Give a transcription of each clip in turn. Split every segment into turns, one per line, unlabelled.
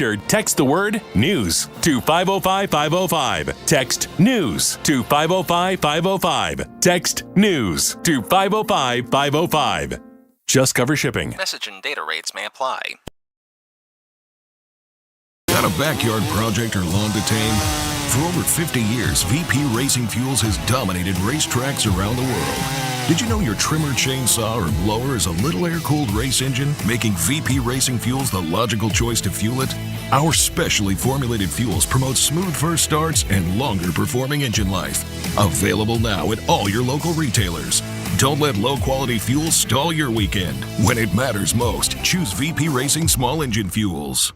Or text the word news to 505-505. Text news to 505-505. Text news to 505-505. Just cover shipping.
Message and data rates may apply.
Got a backyard project or lawn to tame? For over 50 years, VP Racing Fuels has dominated racetracks around the world. Did you know your trimmer, chainsaw, or blower is a little air-cooled race engine, making VP Racing Fuels the logical choice to fuel it? Our specially formulated fuels promote smooth first starts and longer performing engine life. Available now at all your local retailers. Don't let low-quality fuel stall your weekend. When it matters most, choose VP Racing Small Engine Fuels.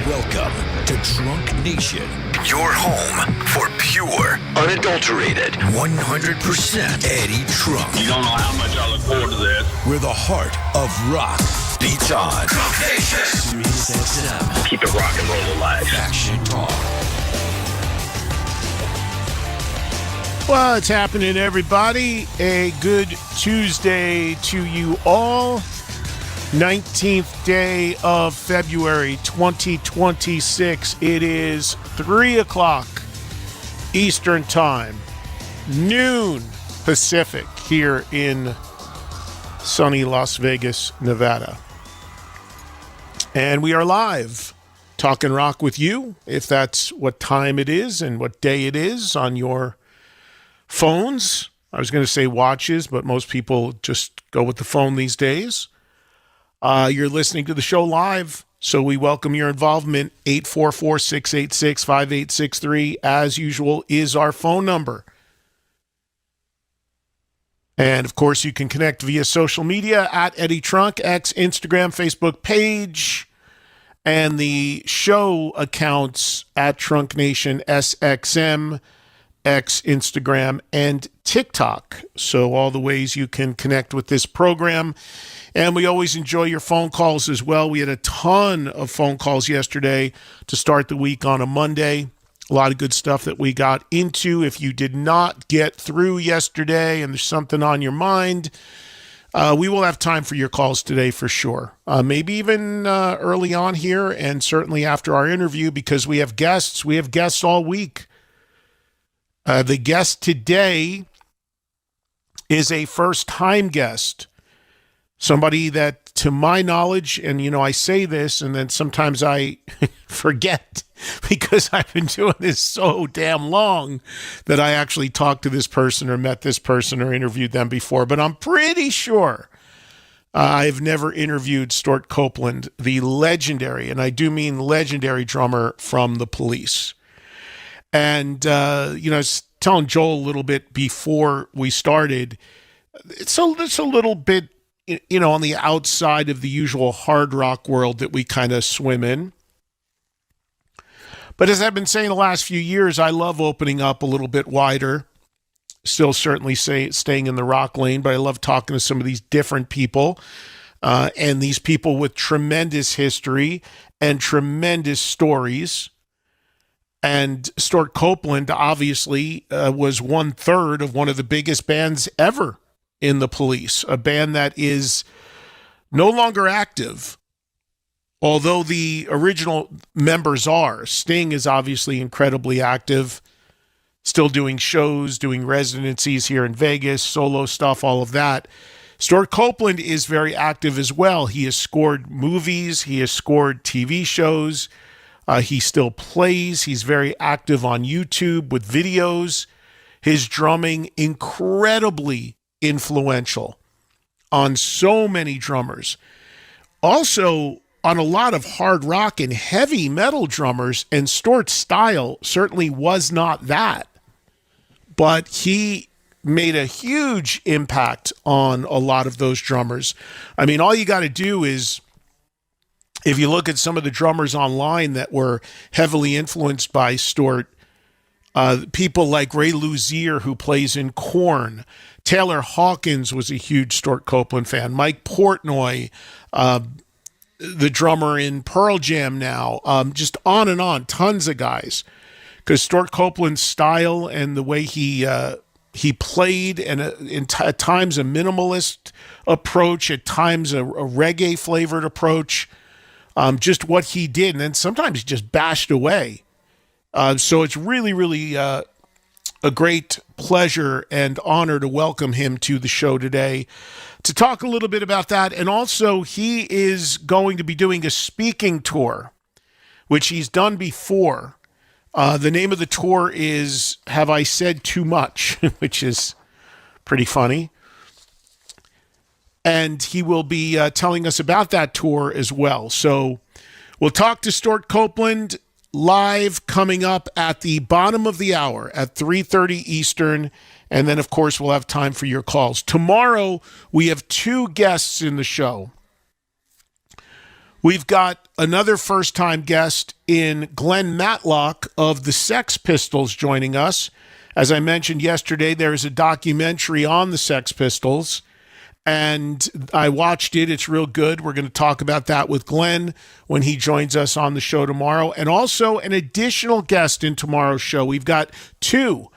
Welcome to Trunk Nation, your home for pure, unadulterated, 100% Eddie Trunk.
You don't know how much I look forward to this.
Where the heart of rock beats on. Trunk Nation. Sirius XM.
Keep it rock and roll alive.
Action Talk.
What's happening, everybody? A good Tuesday to you all. 19th day of February 2026. It is 3 o'clock Eastern Time, noon Pacific here in sunny Las Vegas, Nevada. And we are live talking rock with you, if that's what time it is and what day it is on your phones. I was going to say watches, but most people just go with the phone these days. You're listening to the show live, so we welcome your involvement. 844-686-5863, as usual, is our phone number. And, of course, you can connect via social media at Eddie Trunk, X, Instagram, Facebook page, and the show accounts at Trunk Nation, SXM, X, Instagram, and TikTok. So all the ways you can connect with this program. And we always enjoy your phone calls as well. We had a ton of phone calls yesterday to start the week on a Monday. A lot of good stuff that we got into. If you did not get through yesterday and there's something on your mind, we will have time for your calls today for sure. Maybe even early on here and certainly after our interview, because we have guests. We have guests all week. The guest today is a first-time guest. Somebody that, to my knowledge, and, you know, I say this and then sometimes I forget because I've been doing this so damn long that I actually talked to this person or met this person or interviewed them before. But I'm pretty sure I've never interviewed Stewart Copeland, the legendary, and I do mean legendary drummer from The Police. And, you know, I was telling Joel a little bit before we started, it's a little bit, you know, on the outside of the usual hard rock world that we kind of swim in. But as I've been saying the last few years, I love opening up a little bit wider. Still certainly staying in the rock lane, but I love talking to some of these different people and these people with tremendous history and tremendous stories. And Stewart Copeland obviously was 1/3 of one of the biggest bands ever in The Police, a band that is no longer active, although the original members are. Sting is obviously incredibly active, still doing shows, doing residencies here in Vegas, solo stuff, all of that. Stewart Copeland is very active as well. He has scored movies, he has scored TV shows, he still plays, he's very active on YouTube with videos. His drumming, incredibly influential on so many drummers. Also on a lot of hard rock and heavy metal drummers, and Stewart's style certainly was not that. But he made a huge impact on a lot of those drummers. I mean, all you got to do is, if you look at some of the drummers online that were heavily influenced by Stewart, people like Ray Luzier, who plays in Korn. Taylor Hawkins was a huge Stewart Copeland fan. Mike Portnoy, the drummer in Pearl Jam now, just on and on, tons of guys. Because Stewart Copeland's style and the way he played, and at times a minimalist approach, at times a reggae-flavored approach, just what he did, and then sometimes he just bashed away. So it's really, really a great pleasure and honor to welcome him to the show today to talk a little bit about that. And also, he is going to be doing a speaking tour, which he's done before. The name of the tour is Have I Said Too Much, which is pretty funny. And he will be telling us about that tour as well. So we'll talk to Stuart Copeland live coming up at the bottom of the hour at 3:30 Eastern. And then, of course, we'll have time for your calls. Tomorrow, we have two guests in the show. We've got another first-time guest in Glenn Matlock of the Sex Pistols joining us. As I mentioned yesterday, there is a documentary on the Sex Pistols, and I watched it. It's real good. We're going to talk about that with Glenn when he joins us on the show tomorrow. And also an additional guest in tomorrow's show. We've got two.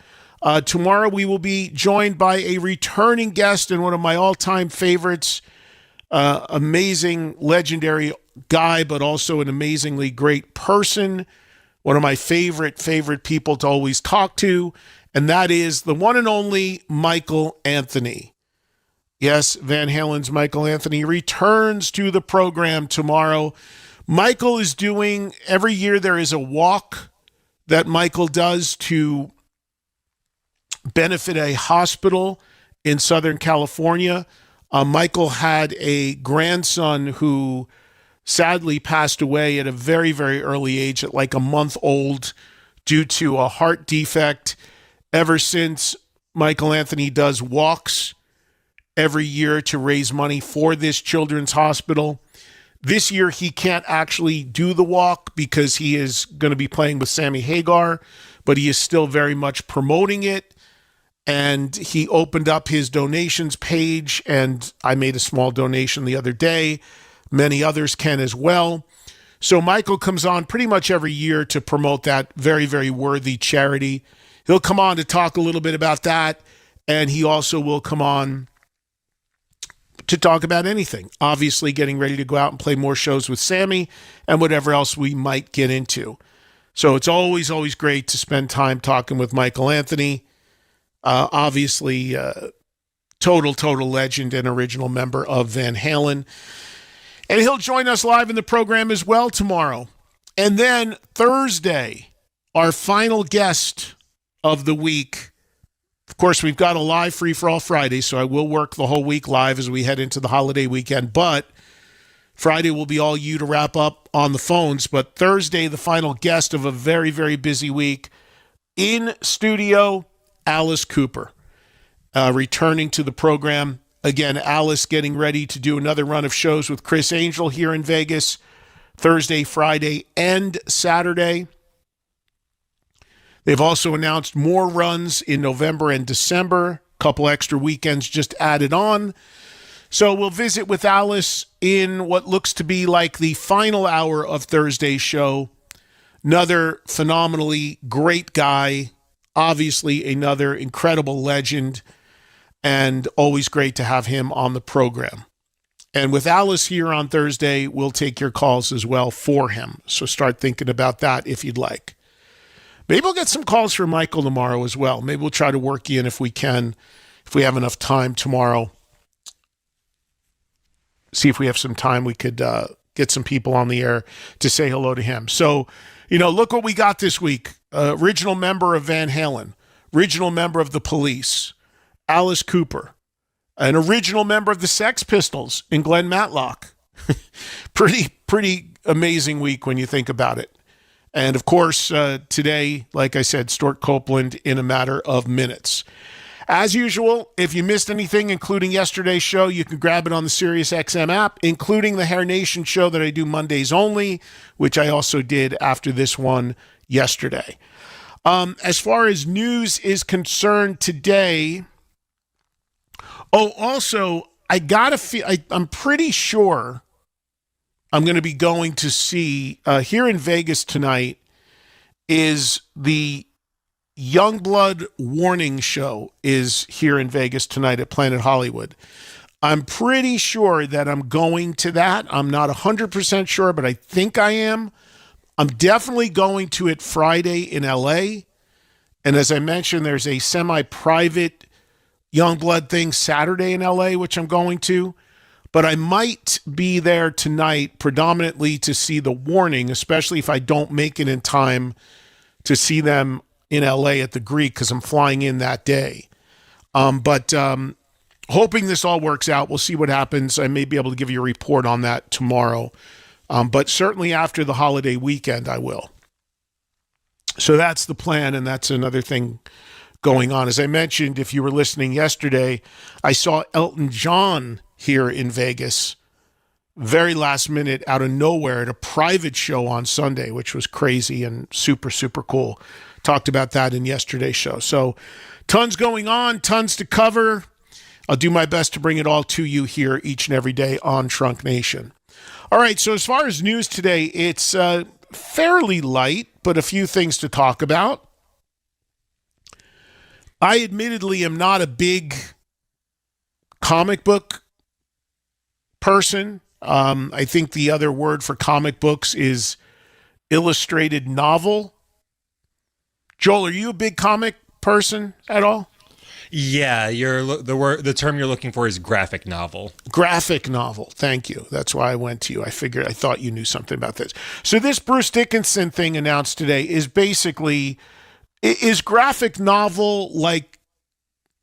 Tomorrow we will be joined by a returning guest and one of my all-time favorites, amazing, legendary guy, but also an amazingly great person. One of my favorite people to always talk to, and that is the one and only Michael Anthony. Yes, Van Halen's Michael Anthony returns to the program tomorrow. Michael is doing, every year there is a walk that Michael does to benefit a hospital in Southern California. Michael had a grandson who sadly passed away at a very, very early age, at like a month old, due to a heart defect. Ever since, Michael Anthony does walks every year to raise money for this children's hospital. This year, he can't actually do the walk because he is going to be playing with Sammy Hagar, but he is still very much promoting it. And he opened up his donations page, and I made a small donation the other day. Many others can as well. So Michael comes on pretty much every year to promote that very, very worthy charity. He'll come on to talk a little bit about that, and he also will come on to talk about anything. Obviously, getting ready to go out and play more shows with Sammy and whatever else we might get into. So it's always, always great to spend time talking with Michael Anthony. Obviously, total legend and original member of Van Halen. And he'll join us live in the program as well tomorrow. And then Thursday, our final guest of the week. Of course, we've got a live free-for-all Friday, so I will work the whole week live as we head into the holiday weekend. But Friday will be all you to wrap up on the phones. But Thursday, the final guest of a very, very busy week. In studio, Alice Cooper, returning to the program. Again, Alice getting ready to do another run of shows with Chris Angel here in Vegas, Thursday, Friday, and Saturday. They've also announced more runs in November and December, a couple extra weekends just added on. So we'll visit with Alice in what looks to be like the final hour of Thursday's show. Another phenomenally great guy, obviously another incredible legend, and always great to have him on the program. And with Alice here on Thursday, we'll take your calls as well for him. So start thinking about that if you'd like. Maybe we'll get some calls from Michael tomorrow as well. Maybe we'll try to work you in if we can, if we have enough time tomorrow. See if we have some time, we could get some people on the air to say hello to him. So, look what we got this week. Original member of Van Halen, original member of the Police, Alice Cooper, an original member of the Sex Pistols in Glenn Matlock. Pretty amazing week when you think about it. And of course, today, like I said, Stuart Copeland in a matter of minutes. As usual, if you missed anything, including yesterday's show, you can grab it on the SiriusXM app, including the Hair Nation show that I do Mondays only, which I also did after this one yesterday. As far as news is concerned today, also, I'm pretty sure I'm going to be going to see, here in Vegas tonight, is the Youngblood Warning Show is here in Vegas tonight at Planet Hollywood. I'm pretty sure that I'm going to that. I'm not 100% sure, but I think I am. I'm definitely going to it Friday in LA. And as I mentioned, there's a semi-private Youngblood thing Saturday in LA, which I'm going to. But I might be there tonight predominantly to see The Warning, especially if I don't make it in time to see them in LA at the Greek because I'm flying in that day. But hoping this all works out. We'll see what happens. I may be able to give you a report on that tomorrow. But certainly after the holiday weekend, I will. So that's the plan, and that's another thing going on. As I mentioned, if you were listening yesterday, I saw Elton John here in Vegas, very last minute out of nowhere at a private show on Sunday, which was crazy and super, super cool. Talked about that in yesterday's show. So tons going on, tons to cover. I'll do my best to bring it all to you here each and every day on Trunk Nation. All right, so as far as news today, it's fairly light, but a few things to talk about. I admittedly am not a big comic book person. I think the other word for comic books is illustrated novel. Joel, are you a big comic person at all?
Yeah, the term you're looking for is graphic novel. Graphic
novel. Thank you. That's why I went to you. I thought you knew something about this. So this Bruce Dickinson thing announced today is basically, is graphic novel like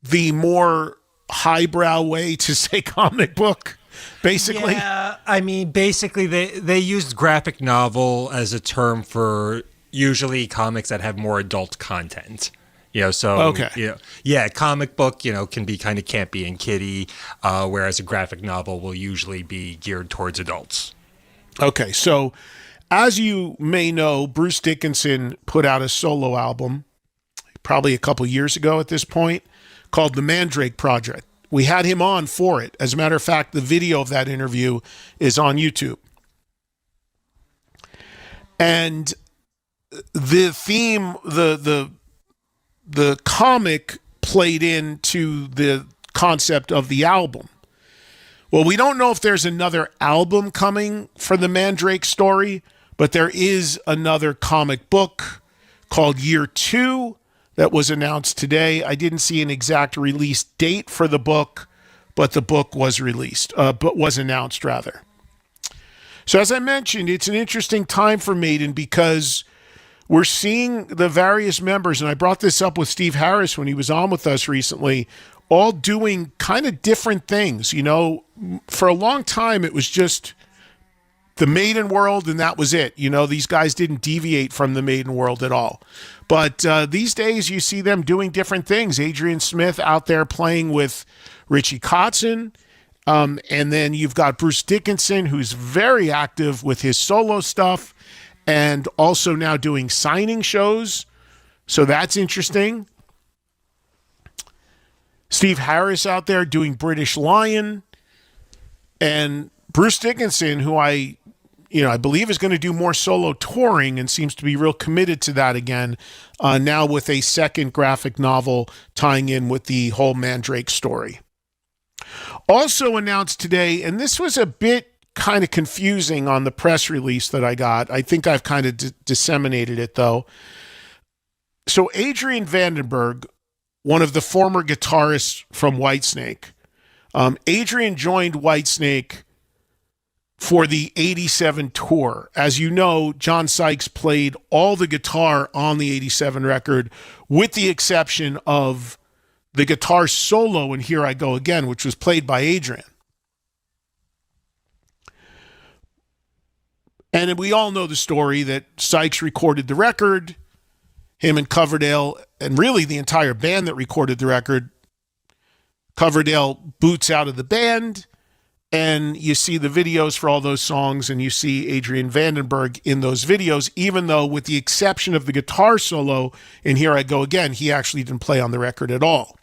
the more highbrow way to say comic book? Basically,
yeah. I mean, basically, they used graphic novel as a term for usually comics that have more adult content.
Okay.
Yeah, comic book, can be kind of campy and kiddie, whereas a graphic novel will usually be geared towards adults.
Okay, so as you may know, Bruce Dickinson put out a solo album probably a couple years ago at this point called The Mandrake Project. We had him on for it. As a matter of fact, the video of that interview is on YouTube. And the theme, the comic played into the concept of the album. Well, we don't know if there's another album coming for the Mandrake story, but there is another comic book called Year 2 that was announced today. I didn't see an exact release date for the book, but the book was announced rather. So as I mentioned, it's an interesting time for Maiden because we're seeing the various members, and I brought this up with Steve Harris when he was on with us recently, all doing kind of different things. For a long time, it was just the Maiden world, and that was it. These guys didn't deviate from the Maiden world at all. But these days, you see them doing different things. Adrian Smith out there playing with Richie Kotzen. And then you've got Bruce Dickinson, who's very active with his solo stuff and also now doing signing shows. So that's interesting. Steve Harris out there doing British Lion. And Bruce Dickinson, who I believe is going to do more solo touring and seems to be real committed to that again, now with a second graphic novel tying in with the whole Mandrake story. Also announced today, and this was a bit kind of confusing on the press release that I got. I think I've kind of disseminated it, though. So Adrian Vandenberg, one of the former guitarists from Whitesnake, Adrian joined Whitesnake for the 87 tour. As you know, John Sykes played all the guitar on the 87 record, with the exception of the guitar solo in Here I Go Again, which was played by Adrian. And we all know the story that Sykes recorded the record, him and Coverdale, and really the entire band that recorded the record. Coverdale boots out of the band, and you see the videos for all those songs, and you see Adrian Vandenberg in those videos, even though with the exception of the guitar solo in Here I Go Again, he actually didn't play on the record at all.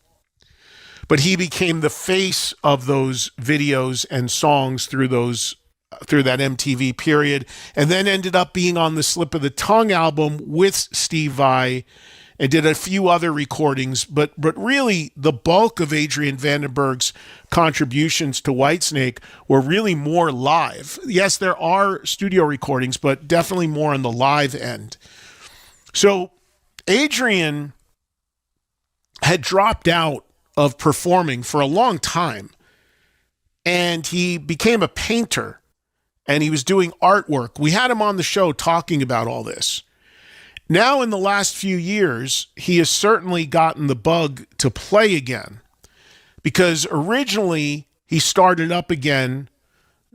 But he became the face of those videos and songs through that MTV period, and then ended up being on the Slip of the Tongue album with Steve Vai and did a few other recordings, but really the bulk of Adrian Vandenberg's contributions to Whitesnake were really more live. Yes, there are studio recordings, but definitely more on the live end. So Adrian had dropped out of performing for a long time, and he became a painter, and he was doing artwork. We had him on the show talking about all this. Now, in the last few years, he has certainly gotten the bug to play again, because originally he started up again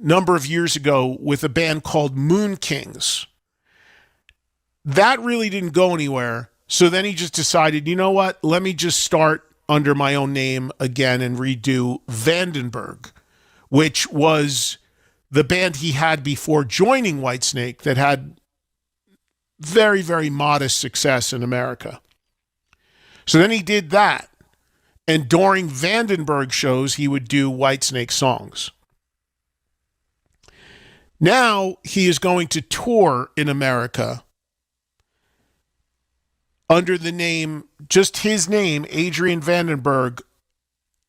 a number of years ago with a band called Moon Kings. That really didn't go anywhere, so then he just decided, you know what, let me just start under my own name again and redo Vandenberg, which was the band he had before joining Whitesnake that had very, very modest success in America. So then he did that. And during Vandenberg shows, he would do Whitesnake songs. Now he is going to tour in America under the name, just his name, Adrian Vandenberg,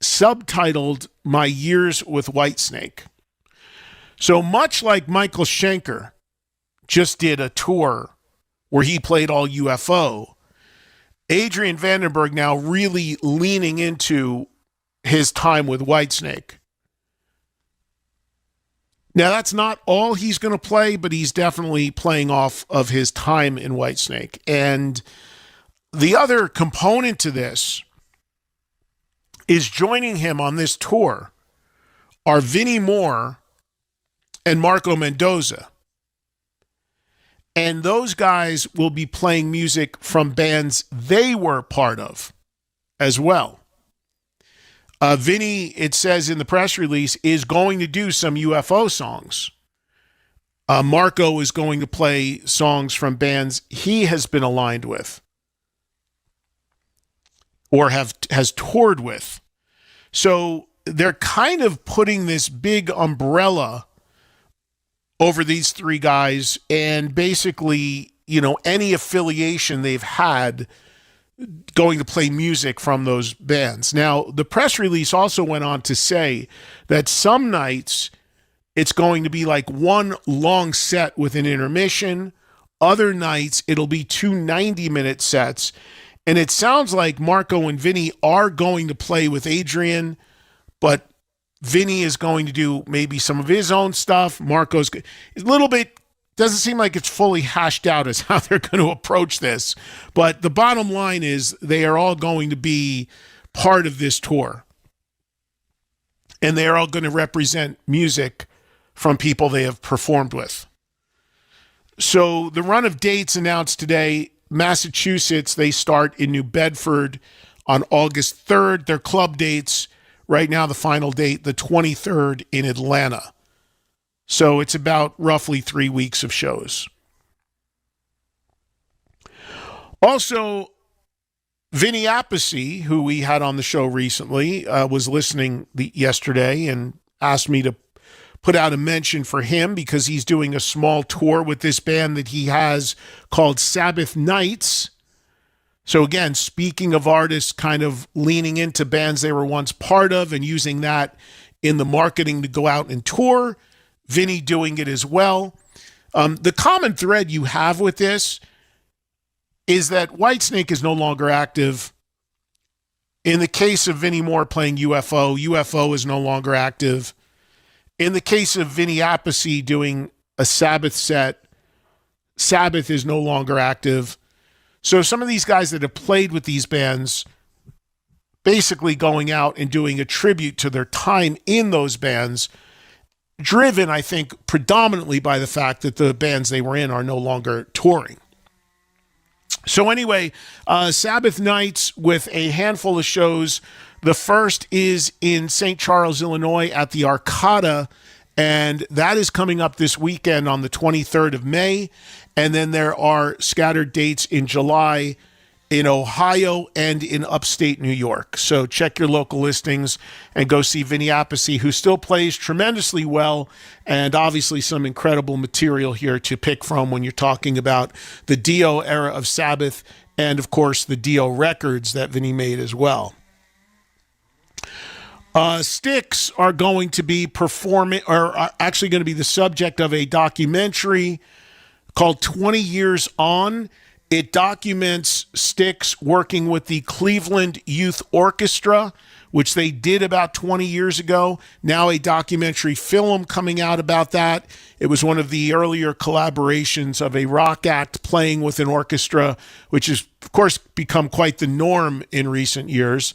subtitled My Years with Whitesnake. So much like Michael Schenker just did a tour where he played all UFO, Adrian Vandenberg now really leaning into his time with Whitesnake. Now, that's not all he's going to play, but he's definitely playing off of his time in Whitesnake. And the other component to this is joining him on this tour are Vinnie Moore and Marco Mendoza. And those guys will be playing music from bands they were part of as well. Vinny, it says in the press release, is going to do some UFO songs. Marco is going to play songs from bands he has been aligned with or has toured with. So they're kind of putting this big umbrella over these three guys, and basically, you know, any affiliation they've had going to play music from those bands. Now, the press release also went on to say that some nights it's going to be like one long set with an intermission. Other nights it'll be two 90-minute sets. And it sounds like Marco and Vinny are going to play with Adrian, but Vinny is going to do maybe some of his own stuff. Marco's a little bit, doesn't seem like it's fully hashed out as how they're going to approach this. But the bottom line is they are all going to be part of this tour. And they are all going to represent music from people they have performed with. So the run of dates announced today, Massachusetts, they start in New Bedford on August 3rd. Their club dates, right now, the final date, the 23rd in Atlanta. So it's about roughly 3 weeks of shows. Also, Vinny Appice, who we had on the show recently, was listening yesterday and asked me to put out a mention for him because he's doing a small tour with this band that he has called Sabbath Nights. So again, speaking of artists kind of leaning into bands they were once part of and using that in the marketing to go out and tour, Vinny doing it as well. The common thread you have with this is that Whitesnake is no longer active. In the case of Vinnie Moore playing UFO, UFO is no longer active. In the case of Vinny Appice doing a Sabbath set, Sabbath is no longer active. So some of these guys that have played with these bands basically going out and doing a tribute to their time in those bands, driven, I think, predominantly by the fact that the bands they were in are no longer touring. So anyway, Sabbath Nights with a handful of shows. The first is in St. Charles, Illinois at the Arcada, and that is coming up this weekend on the 23rd of May. And then there are scattered dates in July in Ohio and in upstate New York. So check your local listings and go see Vinny Appice, who still plays tremendously well, and obviously some incredible material here to pick from when you're talking about the Dio era of Sabbath and of course the Dio records that Vinny made as well. Styx are going to be performing, or are actually going to be the subject of a documentary called 20 Years On. It documents Styx working with the Cleveland Youth Orchestra, which they did about 20 years ago. Now a documentary film coming out about that. It was one of the earlier collaborations of a rock act playing with an orchestra, which has, of course, become quite the norm in recent years.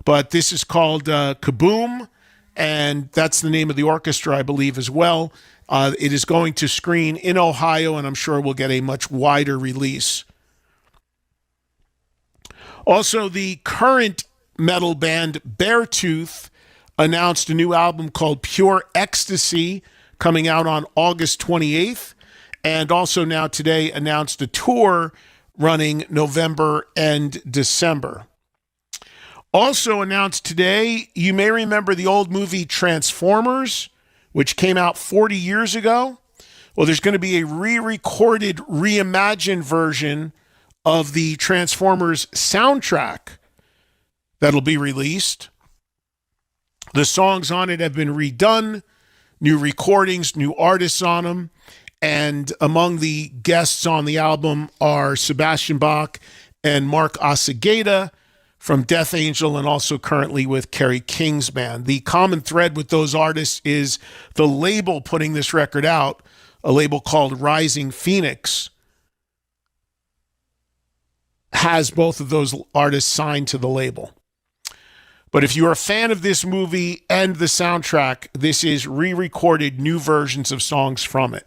But this is called Kaboom, and that's the name of the orchestra, I believe, as well. It is going to screen in Ohio, and I'm sure we'll get a much wider release. Also, the current metal band Beartooth announced a new album called Pure Ecstasy coming out on August 28th, and also now today announced a tour running November and December. Also announced today, you may remember the old movie Transformers, which came out 40 years ago. Well, there's going to be a re-recorded, reimagined version of the Transformers soundtrack that'll be released. The songs on it have been redone, new recordings, new artists on them, and among the guests on the album are Sebastian Bach and Mark Asageda from Death Angel, and also currently with Kerry King's band. The common thread with those artists is the label putting this record out, a label called Rising Phoenix, has both of those artists signed to the label. But if you're a fan of this movie and the soundtrack, this is re-recorded new versions of songs from it.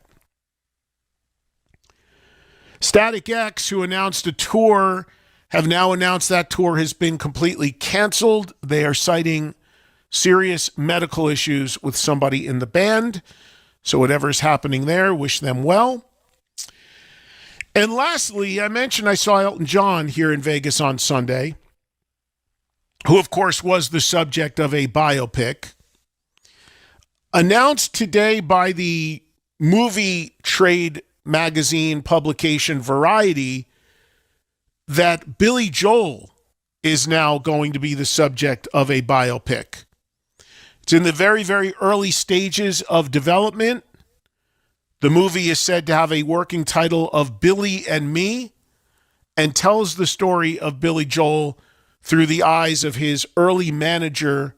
Static X, who announced a tour, have now announced that tour has been completely canceled. They are citing serious medical issues with somebody in the band. So whatever's happening there, wish them well. And lastly, I mentioned I saw Elton John here in Vegas on Sunday, who of course was the subject of a biopic. Announced today by the movie trade magazine publication Variety that Billy Joel is now going to be the subject of a biopic. It's in the very, very early stages of development. The movie is said to have a working title of Billy and Me, and tells the story of Billy Joel through the eyes of his early manager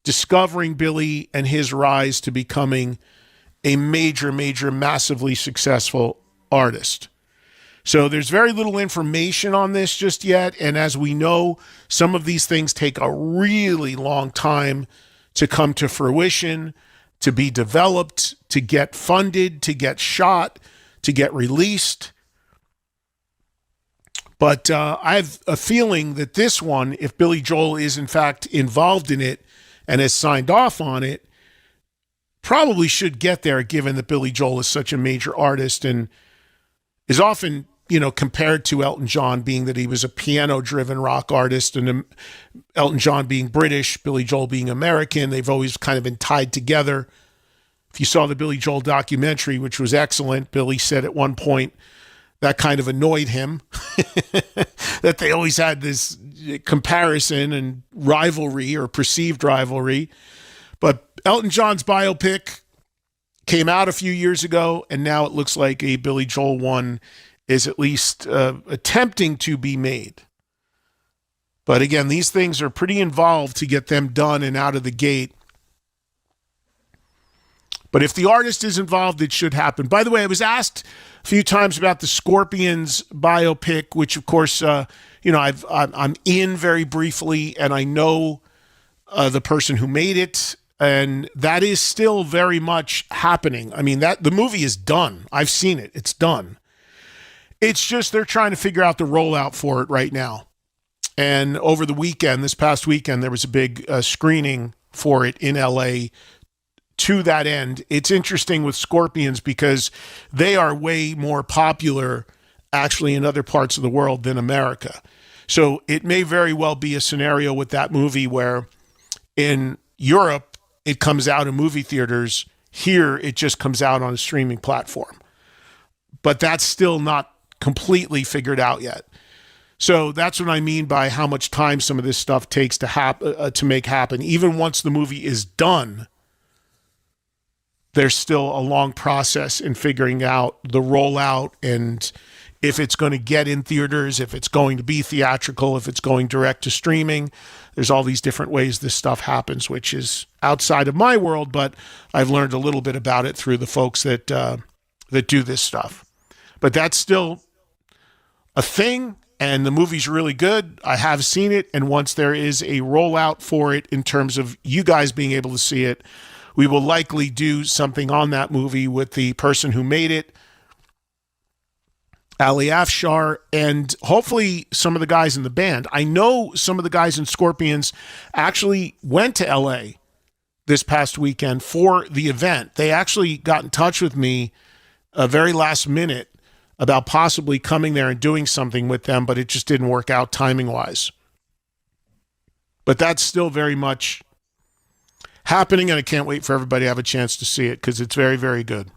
discovering Billy and his rise to becoming a major, massively successful artist. So there's very little information on this just yet. And as we know, some of these things take a really long time to come to fruition, to be developed, to get funded, to get shot, to get released. But I have a feeling that this one, if Billy Joel is in fact involved in it and has signed off on it, probably should get there, given that Billy Joel is such a major artist and is often, compared to Elton John, being that he was a piano-driven rock artist, and Elton John being British, Billy Joel being American. They've always kind of been tied together. If you saw the Billy Joel documentary, which was excellent, Billy said at one point that kind of annoyed him, that they always had this comparison and rivalry or perceived rivalry. But Elton John's biopic came out a few years ago, and now it looks like a Billy Joel one is at least attempting to be made. But again, these things are pretty involved to get them done and out of the gate. But if the artist is involved, it should happen. By the way, I was asked a few times about the Scorpions biopic, which of course, I'm in very briefly, and I know the person who made it, and that is still very much happening. I mean, the movie is done. I've seen it. It's done. It's just they're trying to figure out the rollout for it right now. And over the weekend, this past weekend, there was a big screening for it in LA to that end. It's interesting with Scorpions because they are way more popular actually in other parts of the world than America. So it may very well be a scenario with that movie where in Europe, it comes out in movie theaters. Here, it just comes out on a streaming platform. But that's still not completely figured out yet. So that's what I mean by how much time some of this stuff takes to make happen. Even once the movie is done, there's still a long process in figuring out the rollout and if it's going to get in theaters, if it's going to be theatrical, if it's going direct to streaming. There's all these different ways this stuff happens, which is outside of my world, but I've learned a little bit about it through the folks that do this stuff. But that's still a thing, and the movie's really good. I have seen it, and once there is a rollout for it in terms of you guys being able to see it, we will likely do something on that movie with the person who made it, Ali Afshar, and hopefully some of the guys in the band. I know some of the guys in Scorpions actually went to LA this past weekend for the event. They actually got in touch with me very last minute about possibly coming there and doing something with them, but it just didn't work out timing-wise. But that's still very much happening, and I can't wait for everybody to have a chance to see it because it's very, very good.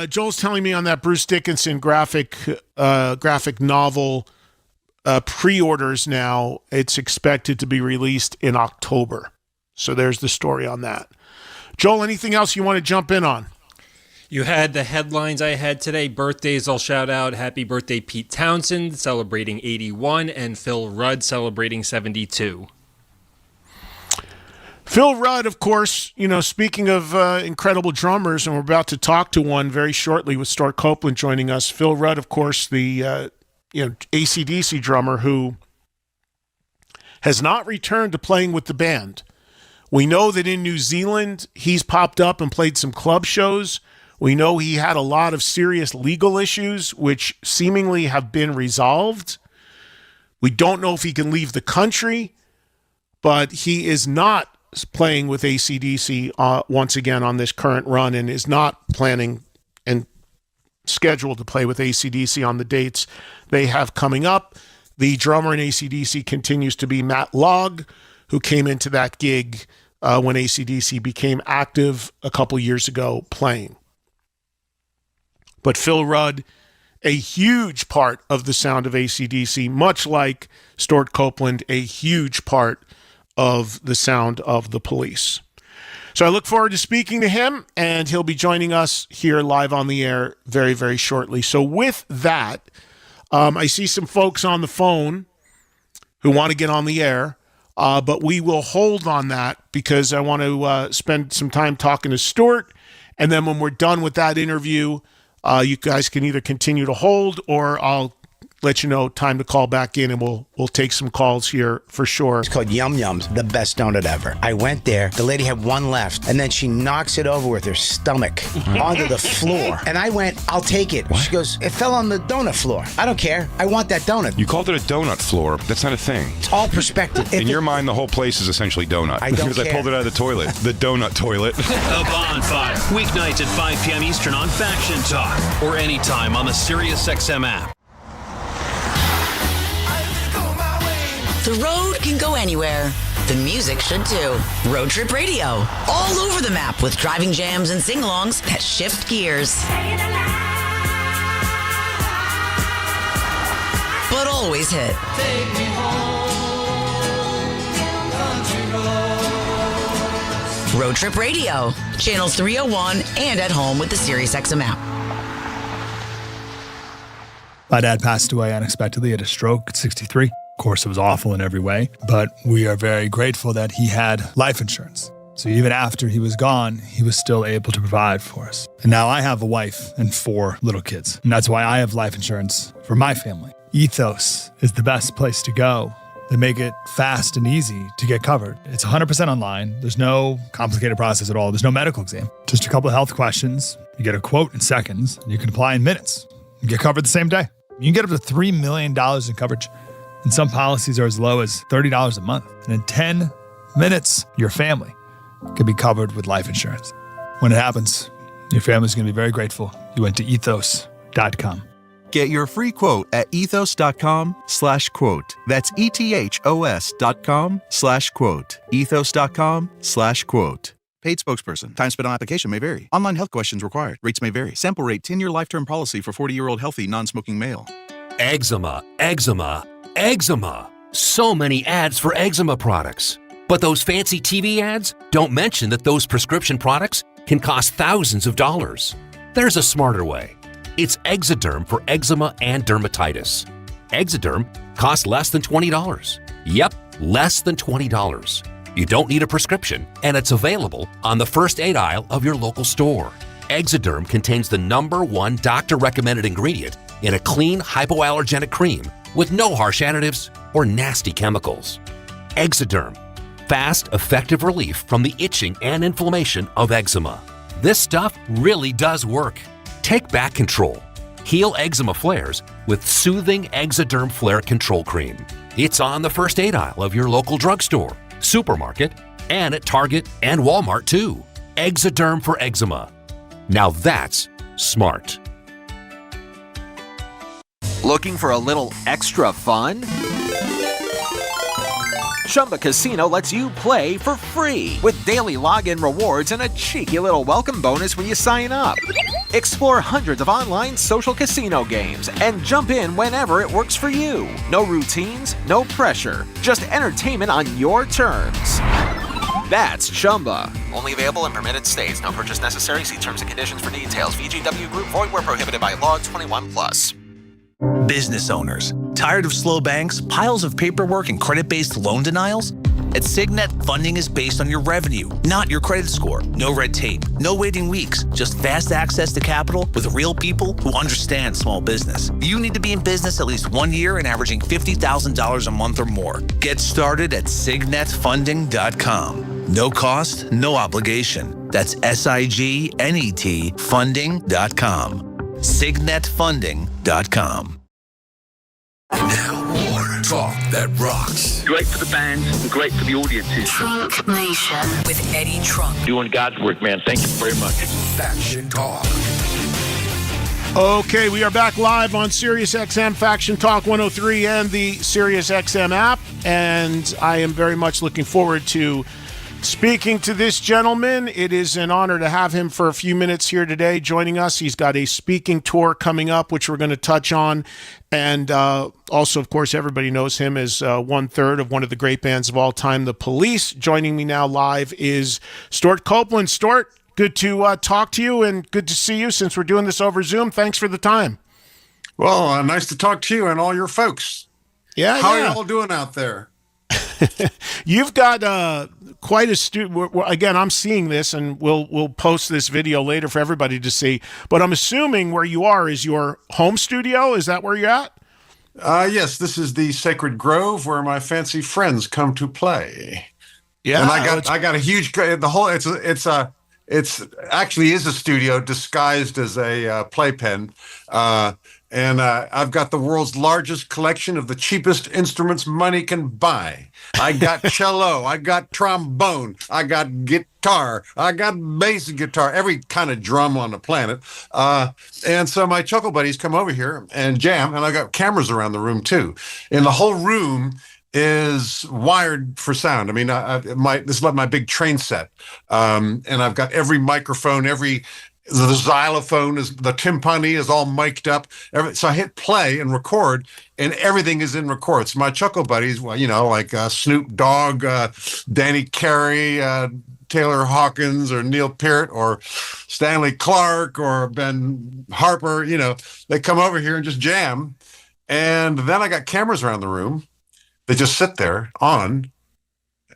Joel's telling me on that Bruce Dickinson graphic novel pre-orders now, it's expected to be released in October. So there's the story on that. Joel, anything else you want to jump in on?
You had the headlines I had today. Birthdays, I'll shout out. Happy birthday, Pete Townsend, celebrating 81, and Phil Rudd celebrating 72.
Phil Rudd, of course, speaking of incredible drummers, and we're about to talk to one very shortly with Stuart Copeland joining us. Phil Rudd, of course, the AC/DC drummer who has not returned to playing with the band. We know that in New Zealand, he's popped up and played some club shows. We know he had a lot of serious legal issues, which seemingly have been resolved. We don't know if he can leave the country, but he is not playing with AC/DC once again on this current run and is not planning and scheduled to play with AC/DC on the dates they have coming up. The drummer in AC/DC continues to be Matt Logg, who came into that gig when AC/DC became active a couple years ago playing. But Phil Rudd, a huge part of the sound of AC/DC, much like Stuart Copeland, a huge part of the sound of the Police. So I look forward to speaking to him, and he'll be joining us here live on the air very, very shortly. So with that, I see some folks on the phone who want to get on the air, but we will hold on that because I want to spend some time talking to Stuart, and then when we're done with that interview, you guys can either continue to hold or I'll let you know time to call back in, and we'll take some calls here for sure.
It's called Yum Yums, the best donut ever. I went there, the lady had one left, and then she knocks it over with her stomach onto the floor. And I went, I'll take it. What? She goes, it fell on the donut floor. I don't care. I want that donut.
You called it a donut floor. That's not a thing.
It's all perspective.
In your mind, the whole place is essentially donut.
I don't
Because
care.
I pulled it out of the toilet. The donut toilet.
The Bonfire. Weeknights at 5 p.m. Eastern on Faction Talk. Or anytime on the SiriusXM app.
The road can go anywhere. The music should too. Road Trip Radio. All over the map with driving jams and sing-alongs that shift gears. But always hit. Take me home, country roads. Road Trip Radio. Channels 301 and at home with the SiriusXM app.
My dad passed away unexpectedly at a stroke at 63. Of course, it was awful in every way, but we are very grateful that he had life insurance. So even after he was gone, he was still able to provide for us. And now I have a wife and 4 little kids. And that's why I have life insurance for my family. Ethos is the best place to go. They make it fast and easy to get covered. It's 100% online. There's no complicated process at all. There's no medical exam. Just a couple of health questions. You get a quote in seconds, and you can apply in minutes. You get covered the same day. You can get up to $3 million in coverage. And some policies are as low as $30 a month. And in 10 minutes, your family can be covered with life insurance. When it happens, your family's going to be very grateful you went to ethos.com.
Get your free quote at ethos.com/quote. That's ETHOS.com/quote. Ethos.com/quote. Paid spokesperson. Time spent on application may vary. Online health questions required. Rates may vary. Sample rate 10-year lifetime policy for 40-year-old healthy non-smoking male.
Eczema, eczema, eczema. So many ads for eczema products. But those fancy TV ads don't mention that those prescription products can cost thousands of dollars. There's a smarter way. It's Exoderm for eczema and dermatitis. Exoderm costs less than $20. Yep, less than $20. You don't need a prescription, and it's available on the first aid aisle of your local store. Exoderm contains the #1 doctor-recommended ingredient in a clean, hypoallergenic cream with no harsh additives or nasty chemicals. Exoderm, fast, effective relief from the itching and inflammation of eczema. This stuff really does work. Take back control. Heal eczema flares with soothing Exoderm Flare Control Cream. It's on the first aid aisle of your local drugstore, supermarket, and at Target and Walmart too. Exoderm for eczema. Now that's smart.
Looking for a little extra fun? Chumba Casino lets you play for free with daily login rewards and a cheeky little welcome bonus when you sign up. Explore hundreds of online social casino games and jump in whenever it works for you. No routines, no pressure, just entertainment on your terms. That's Chumba.
Only available in permitted states. No purchase necessary. See terms and conditions for details. VGW Group. Void where prohibited by law. 21+.
Business owners, tired of slow banks, piles of paperwork, and credit-based loan denials? At Signet, funding is based on your revenue, not your credit score. No red tape, no waiting weeks, just fast access to capital with real people who understand small business. You need to be in business at least 1 year and averaging $50,000 a month or more. Get started at signetfunding.com. No cost, no obligation. That's SIGNET funding.com. signetfunding.com.
Now more talk that rocks.
Great for the bands and great for the audiences.
Trunk Nation with Eddie Trunk.
Doing God's work, man. Thank you very much.
Faction Talk.
Okay, we are back live on SiriusXM Faction Talk 103 and the SiriusXM app, and I am very much looking forward to speaking to this gentleman. It is an honor to have him for a few minutes here today joining us. He's got a speaking tour coming up, which we're going to touch on. And also, of course, everybody knows him as 1/3 of one of the great bands of all time, The Police. Joining me now live is Stewart Copeland. Stewart, good to talk to you and good to see you since we're doing this over Zoom. Thanks for the time.
Well, nice to talk to you and all your folks.
Yeah,
How are you all doing out there?
You've got quite a again, I'm seeing this, and we'll post this video later for everybody to see. But I'm assuming where you are is your home studio. Is that where you're at?
Yes, this is the Sacred Grove where my fancy friends come to play.
Yeah,
and I got a huge the whole. It's actually is a studio disguised as a playpen. And I've got the world's largest collection of the cheapest instruments money can buy. I got cello, I got trombone, I got guitar, I got bass guitar, every kind of drum on the planet. And so my chuckle buddies come over here and jam, and I got cameras around the room too. And the whole room is wired for sound. I mean, this is like my big train set. And I've got every microphone, the xylophone the timpani is all mic'd up. So I hit play and record, and everything is in record. So my chuckle buddies, well, like Snoop Dogg, Danny Carey, Taylor Hawkins, or Neil Peart, or Stanley Clark, or Ben Harper, they come over here and just jam. And then I got cameras around the room. They just sit there on.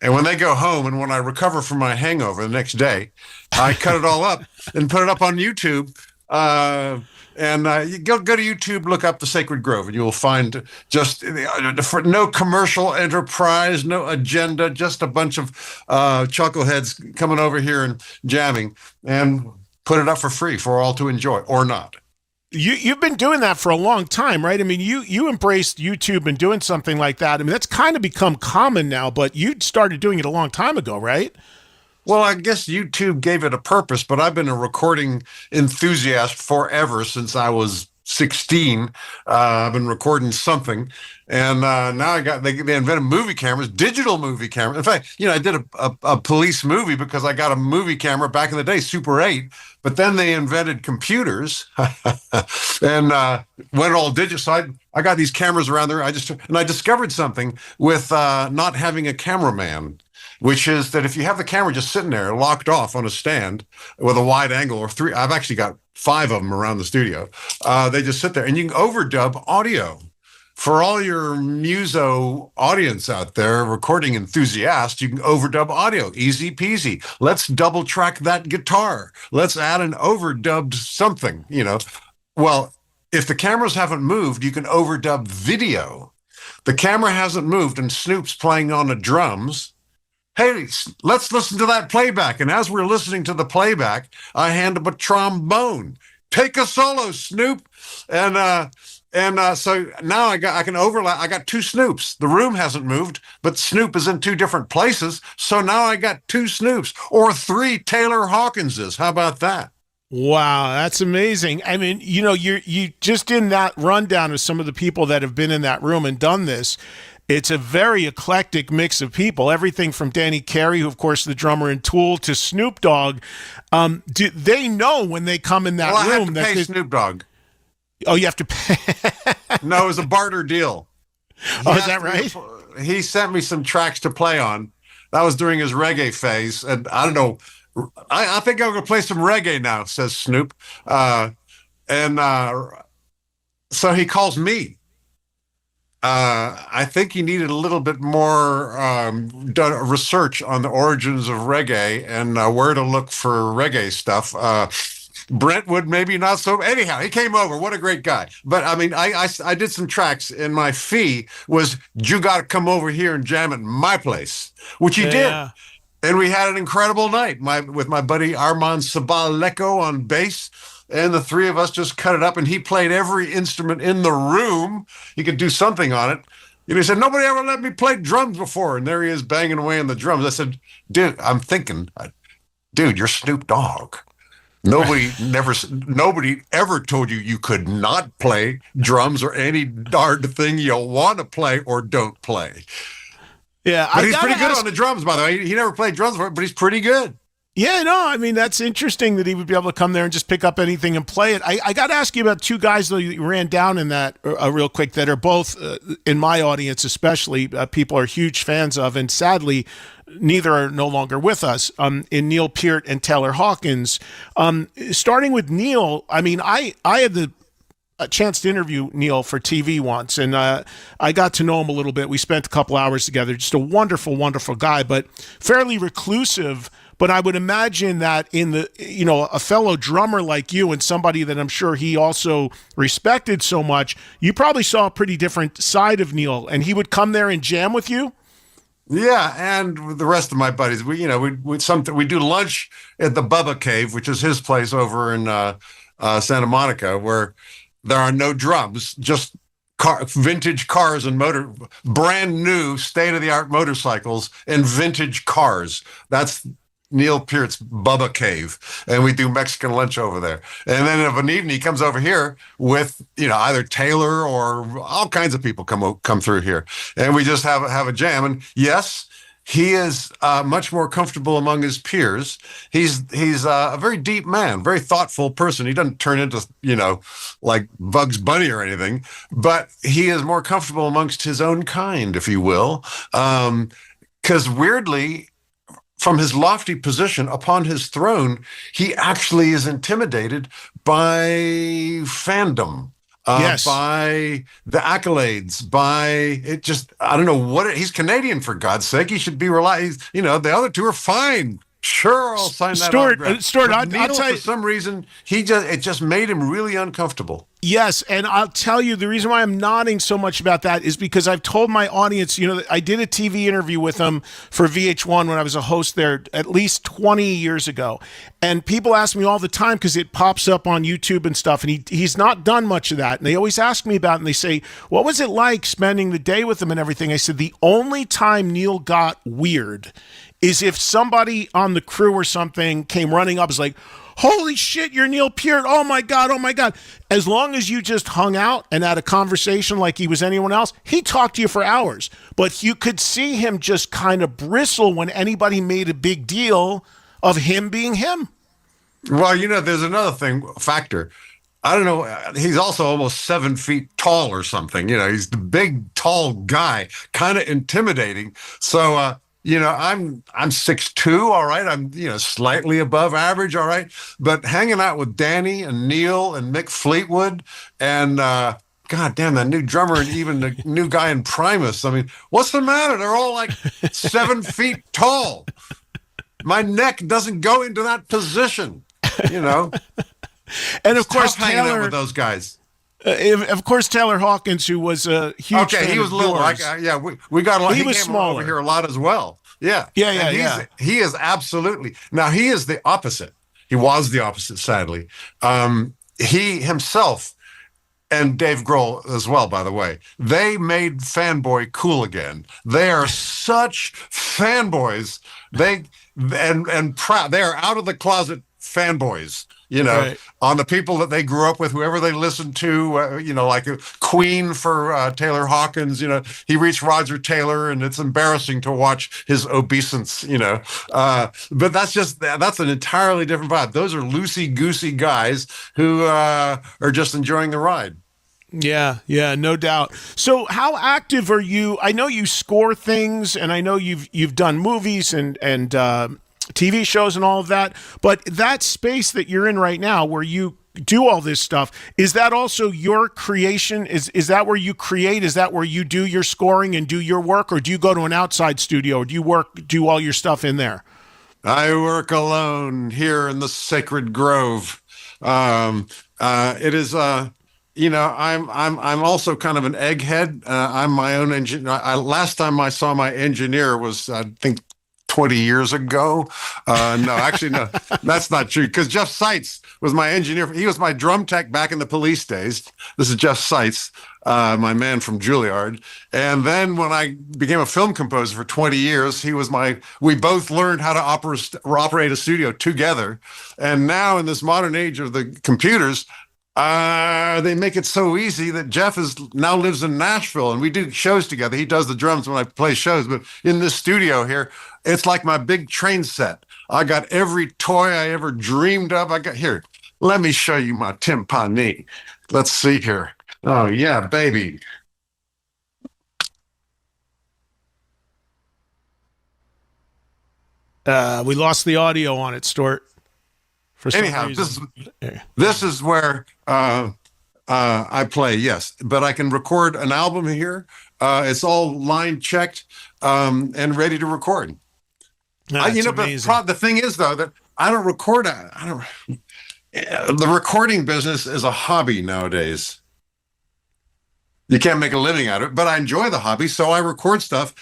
And when they go home and when I recover from my hangover the next day, I cut it all up and put it up on YouTube. You go to YouTube, look up The Sacred Grove, and you will find just no commercial enterprise, no agenda, just a bunch of chuckleheads coming over here and jamming, and put it up for free for all to enjoy, or not.
You've been doing that for a long time, right? I mean, you embraced YouTube and doing something like that. I mean, that's kind of become common now, but you started doing it a long time ago, right?
Well, I guess YouTube gave it a purpose, but I've been a recording enthusiast forever, since I was 16. I've been recording something, and now they invented movie cameras, digital movie cameras. In fact, I did a police movie because I got a movie camera back in the day, Super 8. But then they invented computers and went all digital. So I got these cameras around there. I discovered something with not having a cameraman, which is that if you have the camera just sitting there locked off on a stand with a wide angle, or 3, I've actually got 5 of them around the studio. They just sit there, and you can overdub audio. For all your muso audience out there, recording enthusiasts, you can overdub audio, easy peasy. Let's double track that guitar. Let's add an overdubbed something, Well, if the cameras haven't moved, you can overdub video. The camera hasn't moved and Snoop's playing on the drums. Hey, let's listen to that playback. And as we're listening to the playback, I hand him a trombone. Take a solo, Snoop. And so now I can overlap. I got 2 Snoops. The room hasn't moved, but Snoop is in 2 different places. So now I got 2 Snoops or 3 Taylor Hawkinses. How about that?
Wow, that's amazing. I mean, you just in that rundown of some of the people that have been in that room and done this. It's a very eclectic mix of people. Everything from Danny Carey, who of course the drummer in Tool, to Snoop Dogg. Do they know when they come in that room?
I have to pay Snoop Dogg.
Oh, you have to pay?
No, it was a barter deal.
Is that right?
He sent me some tracks to play on. That was during his reggae phase. And I don't know. I think I'm going to play some reggae now, says Snoop. So he calls me. I think he needed a little bit more research on the origins of reggae and where to look for reggae stuff. Brentwood, maybe not so. Anyhow, he came over. What a great guy. But I mean, I did some tracks, and my fee was, you got to come over here and jam at my place, which he did. And we had an incredible night with my buddy Armand Sabaleko on bass. And the 3 of us just cut it up, and he played every instrument in the room. He could do something on it. He said, nobody ever let me play drums before. And there he is banging away on the drums. I said, dude, you're Snoop Dogg. Nobody ever told you could not play drums or any darn thing you want to play or don't play.
Yeah,
but he's pretty good on the drums, by the way. He never played drums before, but he's pretty good.
Yeah, no, I mean, that's interesting that he would be able to come there and just pick up anything and play it. I got to ask you about 2 guys, though, you ran down in that real quick, that are both, in my audience especially, people are huge fans of, and sadly, neither are no longer with us, in Neil Peart and Taylor Hawkins. Starting with Neil, I mean, I had a chance to interview Neil for TV once, and I got to know him a little bit. We spent a couple hours together. Just a wonderful, wonderful guy, but fairly reclusive. But I would imagine that in a fellow drummer like you and somebody that I'm sure he also respected so much, you probably saw a pretty different side of Neil, and he would come there and jam with you.
Yeah, and with the rest of my buddies, we do lunch at the Bubba Cave, which is his place over in Santa Monica, where there are no drums, just vintage cars and brand new state-of-the-art motorcycles and vintage cars. That's Neil Peart's Bubba Cave, and we do Mexican lunch over there. And then of an evening, he comes over here with either Taylor or all kinds of people come through here, and we just have a jam. And yes, he is much more comfortable among his peers. He's a very deep man, very thoughtful person. He doesn't turn into like Bugs Bunny or anything, but he is more comfortable amongst his own kind, if you will, because weirdly, from his lofty position upon his throne, he actually is intimidated by fandom, by the accolades, I don't know what he's Canadian, for God's sake. He should be the other 2 are fine. Sure, I'll sign that autograph.
Stuart, I'll
Neil,
tell you,
for some reason, it just made him really uncomfortable.
Yes, and I'll tell you, the reason why I'm nodding so much about that is because I've told my audience, I did a TV interview with him for VH1 when I was a host there at least 20 years ago. And people ask me all the time, because it pops up on YouTube and stuff, and he's not done much of that. And they always ask me about it, and they say, what was it like spending the day with him and everything? I said, the only time Neil got weird is if somebody on the crew or something came running up, is like, holy shit, you're Neil Peart. Oh my God. As long as you just hung out and had a conversation like he was anyone else, he talked to you for hours. But you could see him just kind of bristle when anybody made a big deal of him being him.
Well, there's another factor. I don't know. He's also almost 7 feet tall or something. He's the big, tall guy, kind of intimidating. So, I'm 6'2", all right. I'm, slightly above average, all right. But hanging out with Danny and Neil and Mick Fleetwood and, God damn, that new drummer and even the new guy in Primus. I mean, what's the matter? They're all like 7 feet tall. My neck doesn't go into that position,
And of course,
hanging out
Taylor,
with those guys.
Of course, Taylor Hawkins, who was a huge fan
he was
of
little.
yours.
We got a lot.
He was
came
smaller
over here a lot as well. Yeah. He is absolutely. Now he is the opposite. He was the opposite, sadly. He himself and Dave Grohl as well, by the way, they made fanboy cool again. They are such fanboys. And proud. They are out of the closet fanboys.
Right.
On the people that they grew up with, whoever they listened to, like a Queen for Taylor Hawkins, he reached Roger Taylor, and it's embarrassing to watch his obeisance, but that's an entirely different vibe. Those are loosey-goosey guys who are just enjoying the ride.
Yeah, no doubt. So how active are you? I know you score things, and I know you've done movies and TV shows and all of that, but that space that you're in right now where you do all this stuff, is that also your creation? Is that where you create? Is that where you do your scoring and do your work, or do you go to an outside studio, or do all your stuff in there?
I work alone here in the sacred grove. It is I'm also kind of an egghead. I'm my own engineer. Last time I saw my engineer was, I think, 20 years ago. No, actually, no, that's not true. Because Jeff Seitz was my engineer. He was my drum tech back in the Police days. This is Jeff Seitz, my man from Juilliard. And then when I became a film composer for 20 years, we both learned how to operate a studio together. And now in this modern age of the computers, they make it so easy that Jeff now lives in Nashville, and we do shows together. He does the drums when I play shows, but in this studio here, it's like my big train set. I got every toy I ever dreamed of. Here, let me show you my timpani. Let's see here. Oh yeah, baby.
We lost the audio on it, Stuart.
Anyhow, this is where I play, yes. But I can record an album here. It's all line checked and ready to record. But the thing is, though, that I don't record. The recording business is a hobby nowadays. You can't make a living out of it, but I enjoy the hobby, so I record stuff.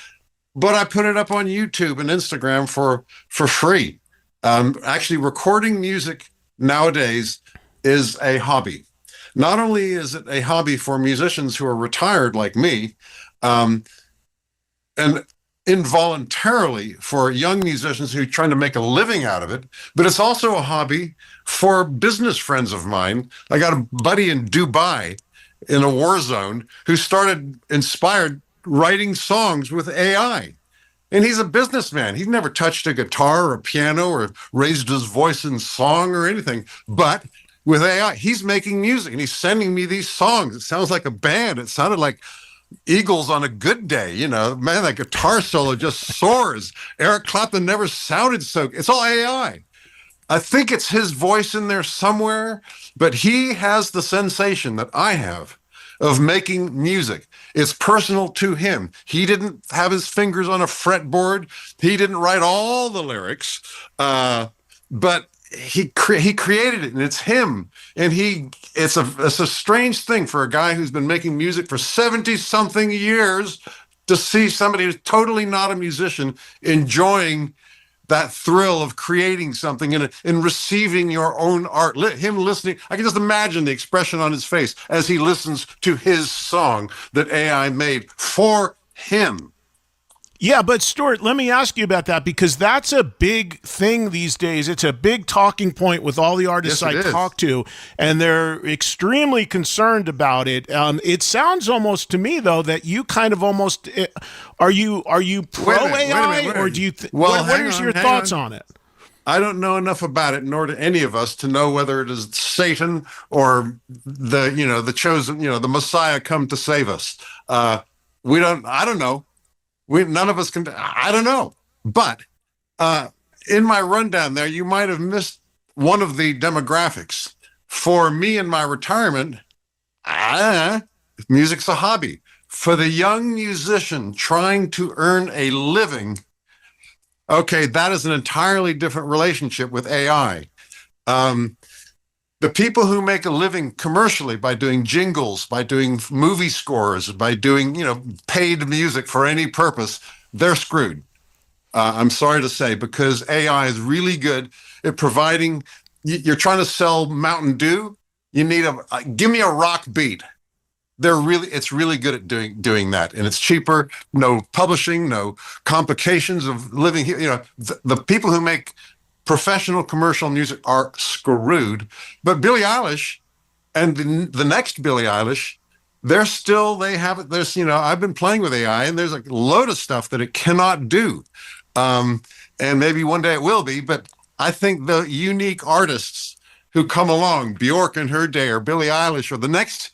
But I put it up on YouTube and Instagram for free. Actually, recording music nowadays is a hobby. Not only is it a hobby for musicians who are retired like me, and involuntarily for young musicians who are trying to make a living out of it, but it's also a hobby for business friends of mine. I got a buddy in Dubai in a war zone who started inspired writing songs with AI. And he's a businessman. He's never touched a guitar or a piano or raised his voice in song or anything. But with AI, he's making music and he's sending me these songs. It sounds like a band. It sounded like Eagles on a good day. Man, that guitar solo just soars. Eric Clapton never sounded so. It's all AI. I think it's his voice in there somewhere, but he has the sensation that I have of making music. It's personal to him. He didn't have his fingers on a fretboard. He didn't write all the lyrics, but he created it, and it's him. And it's a strange thing for a guy who's been making music for 70-something years to see somebody who's totally not a musician enjoying that thrill of creating something and receiving your own art. Him listening, I can just imagine the expression on his face as he listens to his song that AI made for him.
Yeah, but Stuart, let me ask you about that, because that's a big thing these days. It's a big talking point with all the artists I talk to, and they're extremely concerned about it. It sounds almost to me, though, that you kind of almost are you pro AI, or do you? What are your thoughts on it?
I don't know enough about it, nor do any of us, to know whether it is Satan or the chosen, the Messiah come to save us. We don't. I don't know. None of us can. I don't know. But in my rundown there, you might have missed one of the demographics. For me in my retirement, music's a hobby. For the young musician trying to earn a living, okay, that is an entirely different relationship with AI. The people who make a living commercially by doing jingles, by doing movie scores, by doing, paid music for any purpose, they're screwed. I'm sorry to say, because AI is really good at providing. You're trying to sell Mountain Dew. You need give me a rock beat. It's really good at doing that, and it's cheaper. No publishing, no complications of living here. The people who make professional commercial music are screwed. But Billie Eilish and the next Billie Eilish, I've been playing with AI, and there's a load of stuff that it cannot do. And maybe one day it will be, but I think the unique artists who come along, Bjork in her day, or Billie Eilish, or the next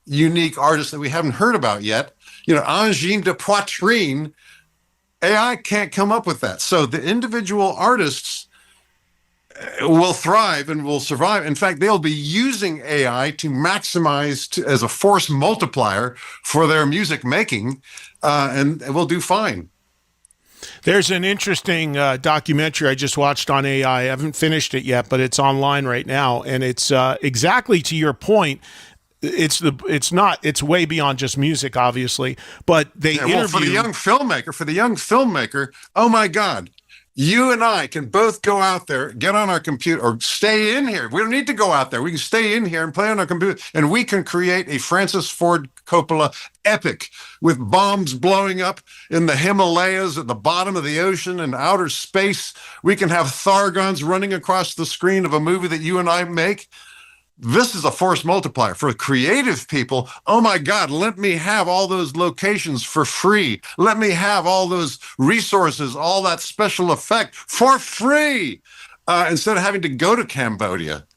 unique artist that we haven't heard about yet, Angine de Poitrine, AI can't come up with that. So the individual artists will thrive and will survive. In fact, they'll be using AI to maximize as a force multiplier for their music making, and we'll do fine.
There's an interesting documentary I just watched on AI. I haven't finished it yet, but it's online right now, and it's exactly to your point. It's way beyond just music, obviously, but they interview
for the young filmmaker. Oh my God. You and I can both go out there, get on our computer, or stay in here. We don't need to go out there. We can stay in here and play on our computer, and we can create a Francis Ford Coppola epic with bombs blowing up in the Himalayas at the bottom of the ocean and outer space. We can have Thargons running across the screen of a movie that you and I make. This is a force multiplier for creative people. Oh my God, let me have all those locations for free. Let me have all those resources, all that special effect for free, instead of having to go to Cambodia.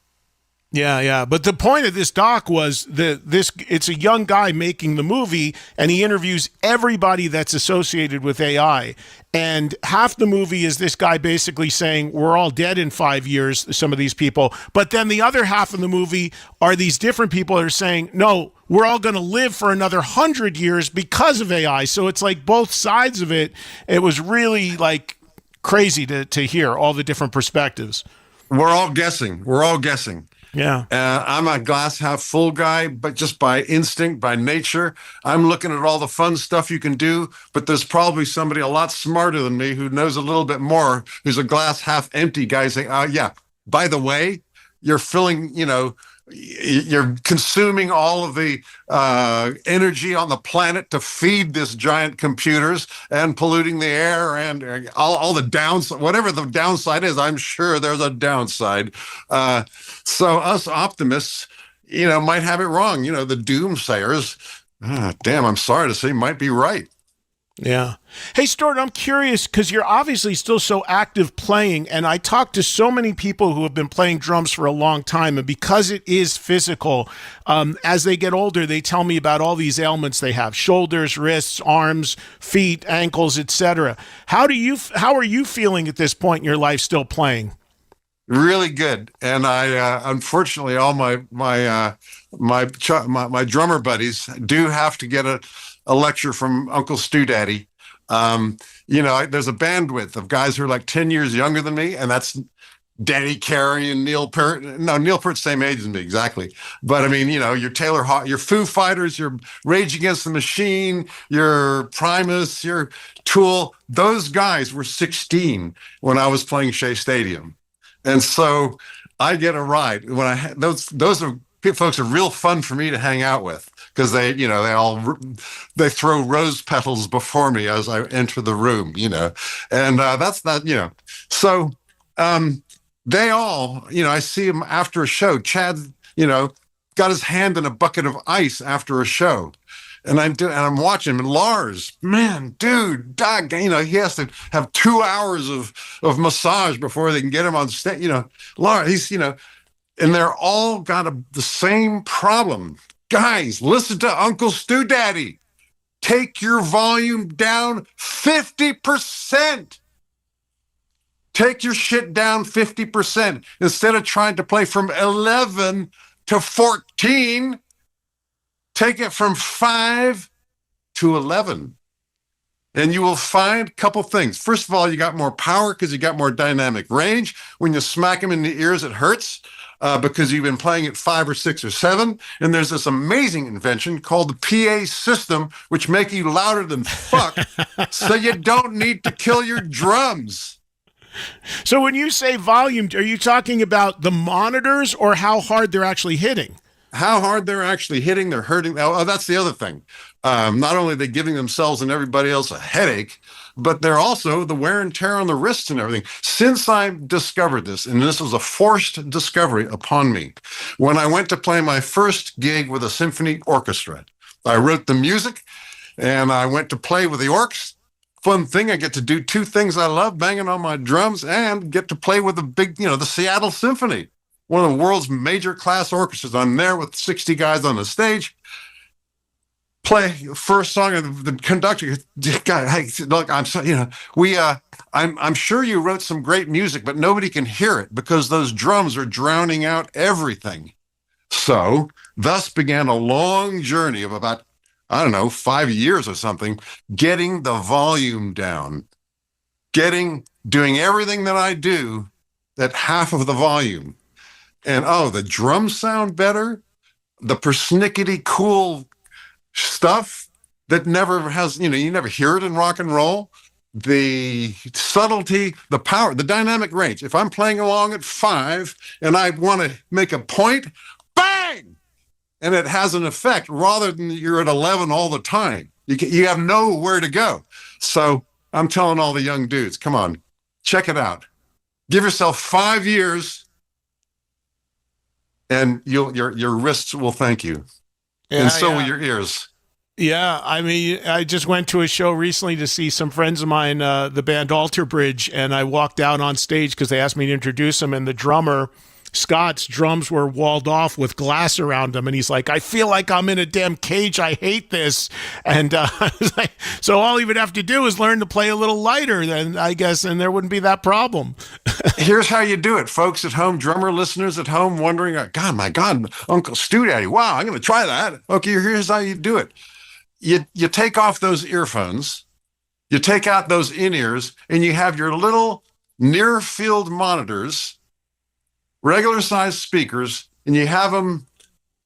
Yeah. But the point of this doc was it's a young guy making the movie, and he interviews everybody that's associated with AI. And half the movie is this guy basically saying, we're all dead in 5 years, some of these people. But then the other half of the movie are these different people that are saying, no, we're all going to live for another 100 years because of AI. So it's like both sides of it. It was really like crazy to hear all the different perspectives.
We're all guessing.
Yeah.
I'm a glass half full guy, but just by instinct, by nature, I'm looking at all the fun stuff you can do, but there's probably somebody a lot smarter than me who knows a little bit more, who's a glass half empty guy saying, by the way, you're filling, you're consuming all of the energy on the planet to feed this giant computers and polluting the air and all the downside, whatever the downside is. I'm sure there's a downside. So us optimists, might have it wrong. The doomsayers, damn, I'm sorry to say, might be right.
Yeah. Hey, Stuart, I'm curious because you're obviously still so active playing, and I talk to so many people who have been playing drums for a long time, and because it is physical, as they get older, they tell me about all these ailments they have: shoulders, wrists, arms, feet, ankles, etc. How are you feeling at this point in your life still playing?
Really good. And I, unfortunately, all my drummer buddies do have to get a lecture from Uncle Stu Daddy. There's a bandwidth of guys who are like 10 years younger than me, and that's Danny Carey and Neil Peart. No, Neil Peart's same age as me, exactly. But I mean, your Taylor Hawkins, your Foo Fighters, your Rage Against the Machine, your Primus, your Tool. Those guys were 16 when I was playing Shea Stadium. And so I get a ride. Those folks are real fun for me to hang out with, because they throw rose petals before me as I enter the room, and that's not, so they all, I see them after a show. Chad, got his hand in a bucket of ice after a show. And I'm watching him, and Lars, man, dude, Doug, he has to have 2 hours of massage before they can get him on stage. Lars, he's, and they're all got the same problem. Guys, listen to Uncle Stu Daddy. Take your volume down 50%. Take your shit down 50%. Instead of trying to play from 11 to 14, take it from 5 to 11. And you will find a couple things. First of all, you got more power because you got more dynamic range. When you smack them in the ears, it hurts because you've been playing at 5 or 6 or 7. And there's this amazing invention called the PA system, which make you louder than fuck, so you don't need to kill your drums.
So when you say volume, are you talking about the monitors or how hard they're actually hitting?
How hard they're actually hitting, they're hurting. Oh, that's the other thing. Not only are they giving themselves and everybody else a headache, but they're also the wear and tear on the wrists and everything. Since I discovered this, and this was a forced discovery upon me, when I went to play my first gig with a symphony orchestra, I wrote the music and I went to play with the orcs. Fun thing, I get to do 2 things I love, banging on my drums and get to play with the big, the Seattle Symphony, one of the world's major class orchestras. I'm there with 60 guys on the stage. Play first song, and the conductor, God, hey, look, I'm so, I'm sure you wrote some great music, but nobody can hear it because those drums are drowning out everything. So, thus began a long journey of about, 5 years or something, getting the volume down, doing everything that I do at half of the volume. And the drums sound better. The persnickety cool stuff that never has, you never hear it in rock and roll. The subtlety, the power, the dynamic range. If I'm playing along at 5 and I want to make a point, bang! And it has an effect rather than you're at 11 all the time. You have nowhere to go. So I'm telling all the young dudes, come on, check it out. Give yourself 5 years and your wrists will thank you. And so will your ears.
Yeah, I mean, I just went to a show recently to see some friends of mine, the band Alter Bridge, and I walked out on stage because they asked me to introduce them, and the drummer, Scott's drums were walled off with glass around him, and he's like, I feel like I'm in a damn cage. I hate this. And I was like, so all he would have to do is learn to play a little lighter, then I guess, and there wouldn't be that problem.
Here's how you do it, folks at home, drummer listeners at home wondering, my God, Uncle Stu Daddy, wow, I'm going to try that. Okay, here's how you do it. You take off those earphones, you take out those in-ears, and you have your little near-field monitors, regular-sized speakers, and you have them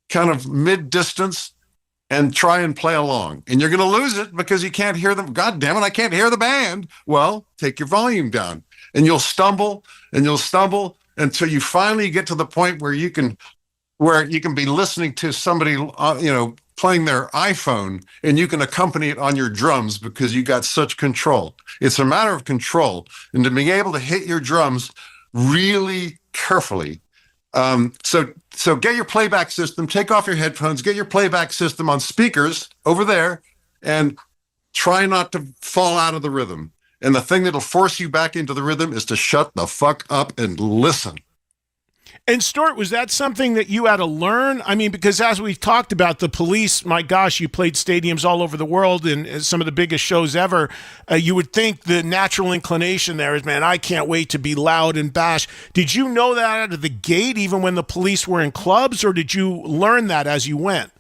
kind of mid-distance and try and play along. And you're going to lose it because you can't hear them. God damn it, I can't hear the band. Well, take your volume down. And you'll stumble until you finally get to the point where you can be listening to somebody, playing their iPhone, and you can accompany it on your drums because you got such control. It's a matter of control and to being able to hit your drums really carefully. So get your playback system, take off your headphones, get your playback system on speakers over there, and try not to fall out of the rhythm. And the thing that'll force you back into the rhythm is to shut the fuck up and listen.
And Stuart, was that something that you had to learn? I mean, because as we've talked about, the Police, my gosh, you played stadiums all over the world and some of the biggest shows ever. You would think the natural inclination there is, man, I can't wait to be loud and bash. Did you know that out of the gate, even when the Police were in clubs, or did you learn that as you went?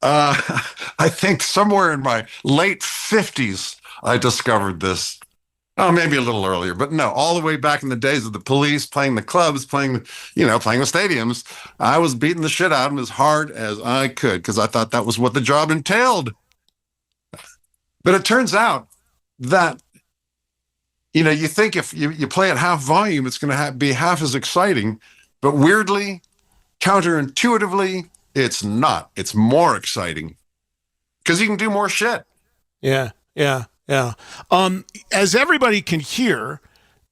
I think somewhere in my late 50s, I discovered this. Oh, maybe a little earlier, but no, all the way back in the days of the Police, playing the clubs, playing the stadiums, I was beating the shit out of them as hard as I could because I thought that was what the job entailed. But it turns out that, you think if you play at half volume, it's going to be half as exciting, but weirdly, counterintuitively, It's not. It's more exciting because you can do more shit.
Yeah. As everybody can hear,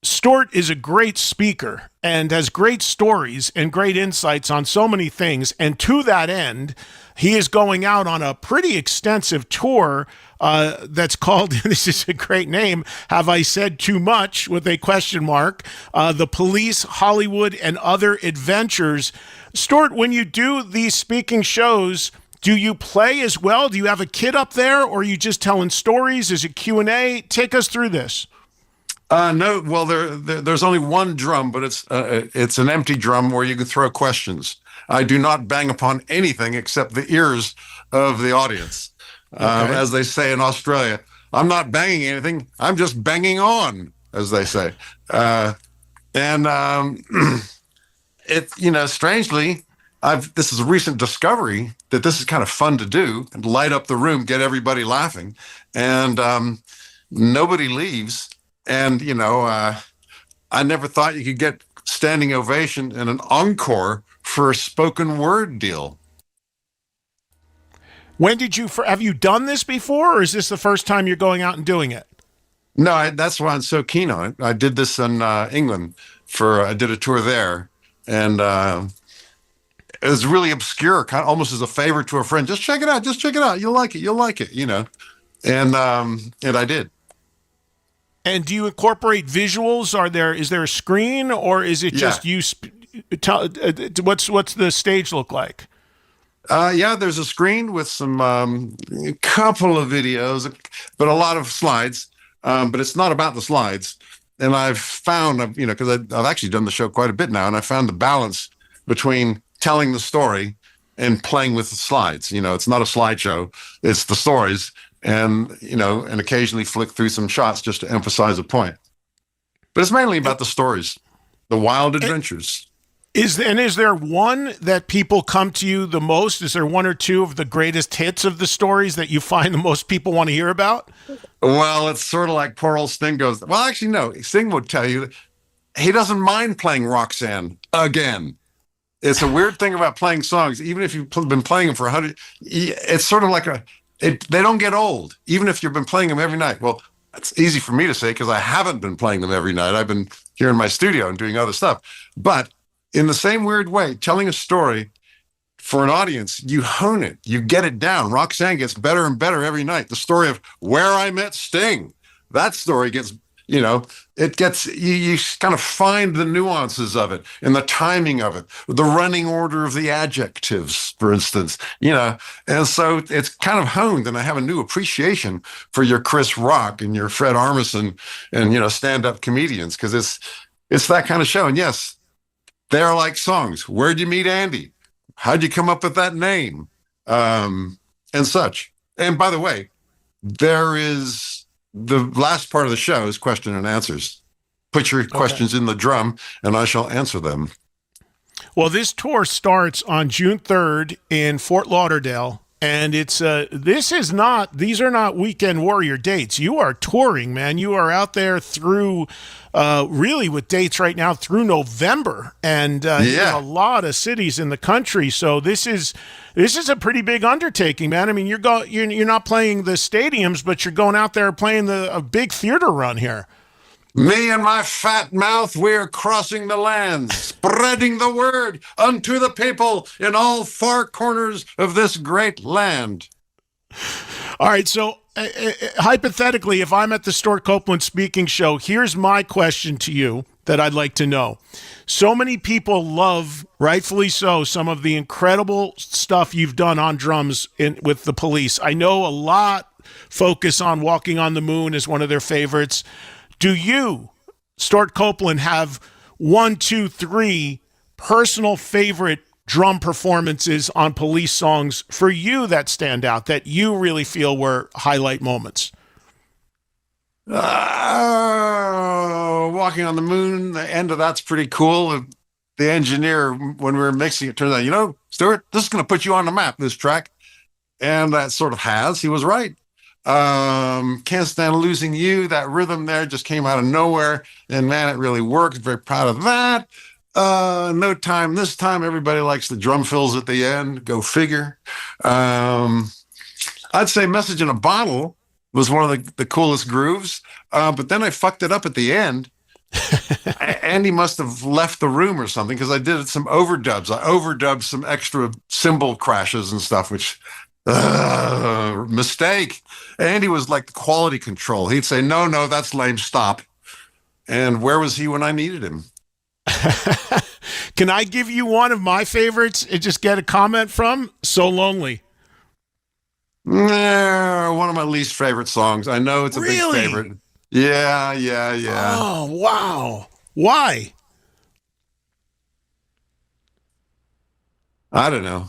Stewart is a great speaker and has great stories and great insights on so many things. And to that end, he is going out on a pretty extensive tour that's called, this is a great name, Have I Said Too Much? With a question mark, The Police, Hollywood, and Other Adventures. Stewart, when you do these speaking shows, do you play as well? Do you have a kid up there, or are you just telling stories? Is it Q&A? Take us through this.
No, well, there's only one drum, but it's an empty drum where you can throw questions. I do not bang upon anything except the ears of the audience. Okay. As they say in Australia, I'm not banging anything. I'm just banging on, as they say. Strangely, this is a recent discovery that this is kind of fun to do and light up the room, get everybody laughing, and nobody leaves. And, I never thought you could get standing ovation and an encore for a spoken word deal.
When have you done this before, or is this the first time you're going out and doing it?
No, that's why I'm so keen on it. I did this in England I did a tour there, and it was really obscure, kind of almost as a favor to a friend. Just check it out. You'll like it, and I did.
And do you incorporate visuals? Is there a screen, or is it just you? What's the stage look like?
There's a screen with some a couple of videos, but a lot of slides. But it's not about the slides. And I've found, because I've actually done the show quite a bit now, and I found the balance between telling the story and playing with the slides. It's not a slideshow; it's the stories. And occasionally flick through some shots just to emphasize a point. But it's mainly about the stories, the wild adventures.
Is there one that people come to you the most? Is there one or two of the greatest hits of the stories that you find the most people want to hear about?
Well, it's sort of like poor old Sting goes, well, actually, no. Sting would tell you he doesn't mind playing Roxanne again. It's a weird thing about playing songs. Even if you've been playing them for 100, it's sort of like they don't get old, even if you've been playing them every night. Well, it's easy for me to say because I haven't been playing them every night. I've been here in my studio and doing other stuff. But in the same weird way, telling a story for an audience, you hone it, you get it down. Roxanne gets better and better every night. The story of where I met Sting, that story gets, it gets, you kind of find the nuances of it and the timing of it, the running order of the adjectives, for instance, and so it's kind of honed, and I have a new appreciation for your Chris Rock and your Fred Armisen and, stand-up comedians, because it's that kind of show. And yes, they're like songs. Where'd you meet Andy? How'd you come up with that name? And such. And by the way, there is the last part of the show is question and answers. Put your questions in the drum and I shall answer them.
Well, this tour starts on June 3rd in Fort Lauderdale. And these are not weekend warrior dates. You are touring, man. You are out there through, really with dates right now through November, and in a lot of cities in the country. So this is a pretty big undertaking, man. I mean, you're not playing the stadiums, but you're going out there playing a big theater run here.
Me and my fat mouth, we're crossing the land, spreading the word unto the people in all far corners of this great land.
All right, so hypothetically, if I'm at the Stewart Copeland speaking show, here's my question to you that I'd like to know. So many people love, rightfully so, some of the incredible stuff you've done on drums with the Police. I know a lot focus on Walking on the Moon as one of their favorites. Do you, Stewart Copeland, have 1, 2, 3 personal favorite drum performances on Police songs for you that stand out, that you really feel were highlight moments?
Walking on the Moon, the end of that's pretty cool. The engineer, when we were mixing it, turns out, Stewart, this is going to put you on the map, this track. And that sort of has. He was right. Can't Stand Losing You, that rhythm there just came out of nowhere, and man, it really worked. Very proud of that. No Time This Time. Everybody likes the drum fills at the end. Go figure. I'd say Message in a Bottle was one of the coolest grooves. But then I fucked it up at the end. Andy must have left the room or something because I did some overdubs. I overdubbed some extra cymbal crashes and stuff, which mistake. Andy was like the quality control. He'd say, no, that's lame, stop. And where was he when I needed him?
Can I give you one of my favorites and just get a comment from? So Lonely.
One of my least favorite songs. I know it's a big favorite. Yeah.
Oh, wow. Why?
I don't know.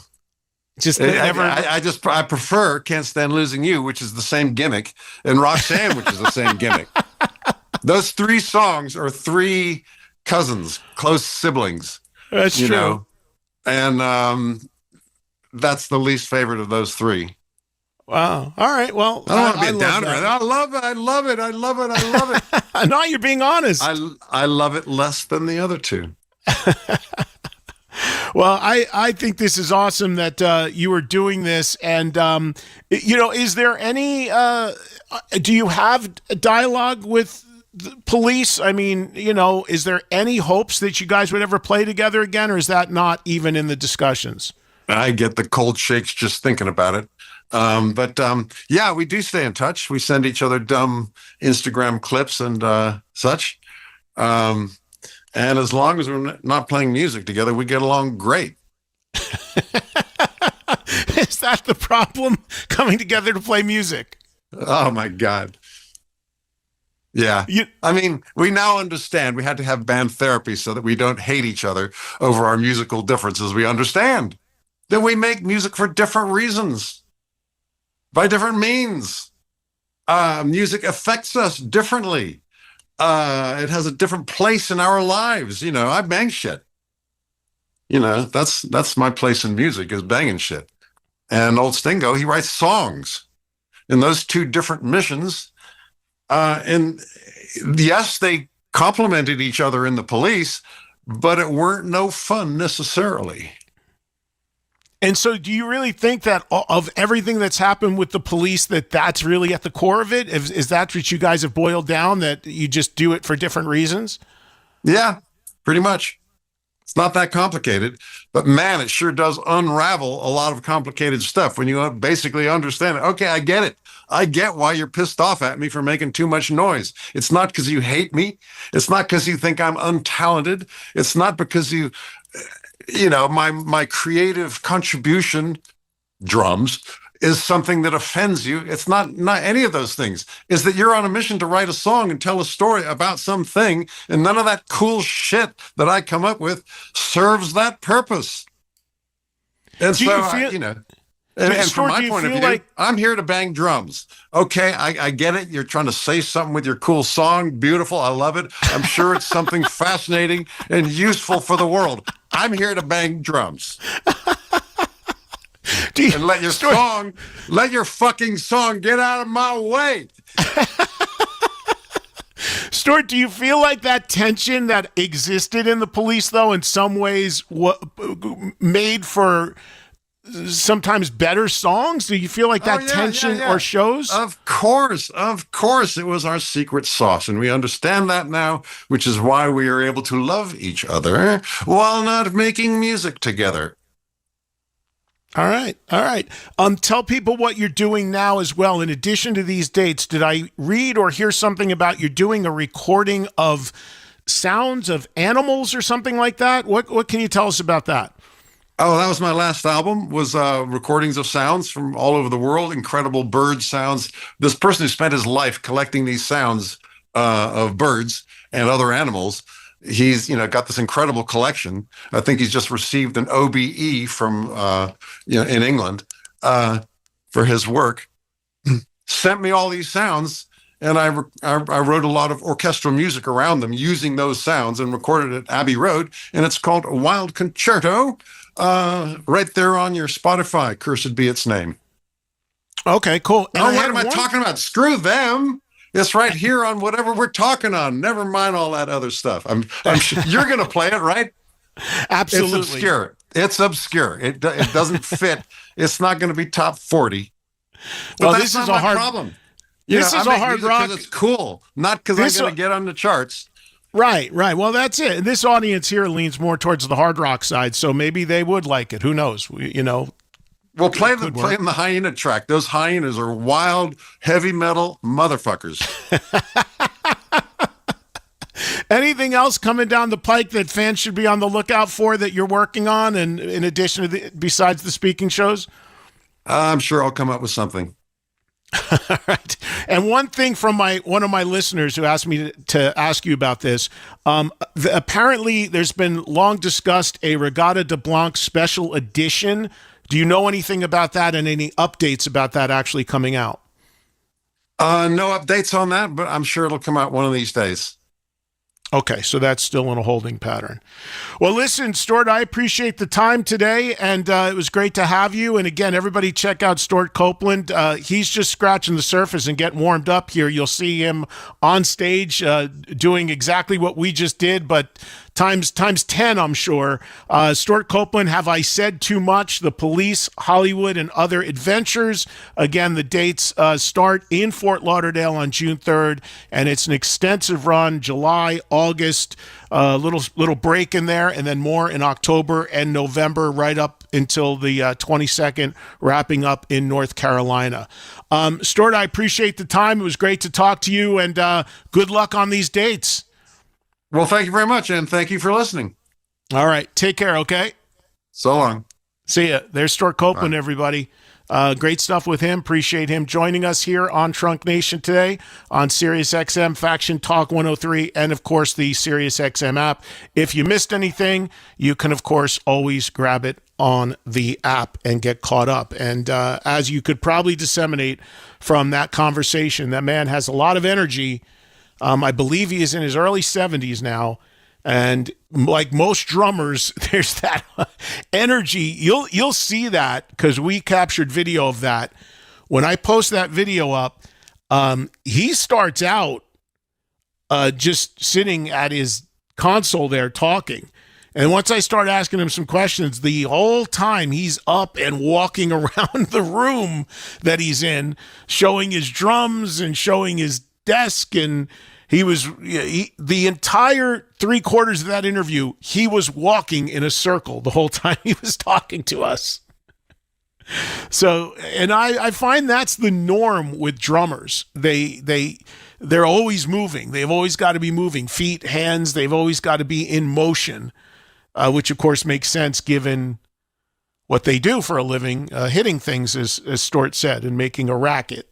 I prefer Can't Stand Losing You, which is the same gimmick, and Roxanne, which is the same gimmick. Those three songs are three cousins, close siblings.
That's true.
Know? And that's the least favorite of those three.
Wow. All right. Well,
I don't want to be a downer. I love it.
No, you're being honest.
I love it less than the other two.
Well, I think this is awesome that you are doing this. And, is there any, do you have a dialogue with the police? I mean, is there any hopes that you guys would ever play together again, or is that not even in the discussions?
I get the cold shakes just thinking about it. But we do stay in touch. We send each other dumb Instagram clips and such. And as long as we're not playing music together, we get along great.
Is that the problem? Coming together to play music?
Oh, my God. Yeah. I mean, we now understand we had to have band therapy so that we don't hate each other over our musical differences. We understand that we make music for different reasons, by different means. Music affects us differently. It has a different place in our lives. I bang shit. That's my place in music, is banging shit. And old Stingo, he writes songs in those two different missions. And yes, they complemented each other in the police, but it weren't no fun necessarily.
And so do you really think that of everything that's happened with the police, that's really at the core of it? Is that what you guys have boiled down, that you just do it for different reasons?
Yeah, pretty much. It's not that complicated, but man, it sure does unravel a lot of complicated stuff when you basically understand it. Okay, I get it. I get why you're pissed off at me for making too much noise. It's not because you hate me. It's not because you think I'm untalented. It's not because my creative contribution, drums, is something that offends you. It's not any of those things. Is that you're on a mission to write a song and tell a story about something, and none of that cool shit that I come up with serves that purpose. And from my point of view, I'm here to bang drums. Okay, I get it. You're trying to say something with your cool song. Beautiful. I love it. I'm sure it's something fascinating and useful for the world. I'm here to bang drums. And let your fucking song get out of my way.
Stuart, do you feel like that tension that existed in the police, though, in some ways made for sometimes better songs? Do you feel like that tension or shows?
Of course. It was our secret sauce, and we understand that now, which is why we are able to love each other while not making music together.
All right. Tell people what you're doing now as well. In addition to these dates, did I read or hear something about you're doing a recording of sounds of animals or something like that? What can you tell us about that?
Oh, that was my last album, was recordings of sounds from all over the world, incredible bird sounds. This person who spent his life collecting these sounds of birds and other animals, he's got this incredible collection. I think he's just received an OBE from in England for his work. Sent me all these sounds, and I wrote a lot of orchestral music around them using those sounds and recorded it at Abbey Road, and it's called A Wild Concerto. Right there on your Spotify, cursed be its name.
Okay, cool.
And what am I talking about? Screw them. It's right here on whatever we're talking on. Never mind all that other stuff. I'm sure you're going to play it, right?
Absolutely.
It's obscure. It's obscure. It doesn't fit. It's not going to be top 40. But
Well,
that's
this
not
is a
my
hard
problem.
This is a hard
music
rock.
'cause it's cool, not because I'm going to get on the charts.
Right. Well, that's it. This audience here leans more towards the hard rock side, so maybe they would like it. Who knows?
Well, play them the hyena track. Those hyenas are wild, heavy metal motherfuckers.
Anything else coming down the pike that fans should be on the lookout for that you're working on, and in addition to besides the speaking shows?
I'm sure I'll come up with something.
All right. And one thing from one of my listeners who asked me to ask you about this, apparently there's been long discussed a Regatta de Blanc special edition. Do you know anything about that and any updates about that actually coming out?
No updates on that, but I'm sure it'll come out one of these days.
Okay, so that's still in a holding pattern. Well, listen, Stewart, I appreciate the time today, and it was great to have you. And again, everybody check out Stewart Copeland. He's just scratching the surface and getting warmed up here. You'll see him on stage doing exactly what we just did, but times 10, I'm sure. Stewart Copeland, Have I Said Too Much? The Police, Hollywood, and Other Adventures. Again, the dates start in Fort Lauderdale on June 3rd, and it's an extensive run, July, August, little break in there, and then more in October and November, right up until the 22nd, wrapping up in North Carolina. Stewart, I appreciate the time. It was great to talk to you, and good luck on these dates.
Well, thank you very much, and thank you for listening.
All right. Take care, okay?
So long.
See ya. There's Stewart Copeland, everybody. Great stuff with him. Appreciate him joining us here on Trunk Nation today on SiriusXM Faction Talk 103 and, of course, the SiriusXM app. If you missed anything, you can, of course, always grab it on the app and get caught up. And as you could probably disseminate from that conversation, that man has a lot of energy. I believe he is in his early 70s now. And like most drummers, there's that energy. You'll see that because we captured video of that. When I post that video up, he starts out just sitting at his console there talking. And once I start asking him some questions, the whole time he's up and walking around the room that he's in, showing his drums and showing his desk. And the entire 3/4 of that interview, he was walking in a circle the whole time he was talking to us. So, and I find that's the norm with drummers. They're always moving. They've always got to be moving. Feet, hands, they've always got to be in motion, which of course makes sense given what they do for a living, hitting things, as Stewart said, and making a racket.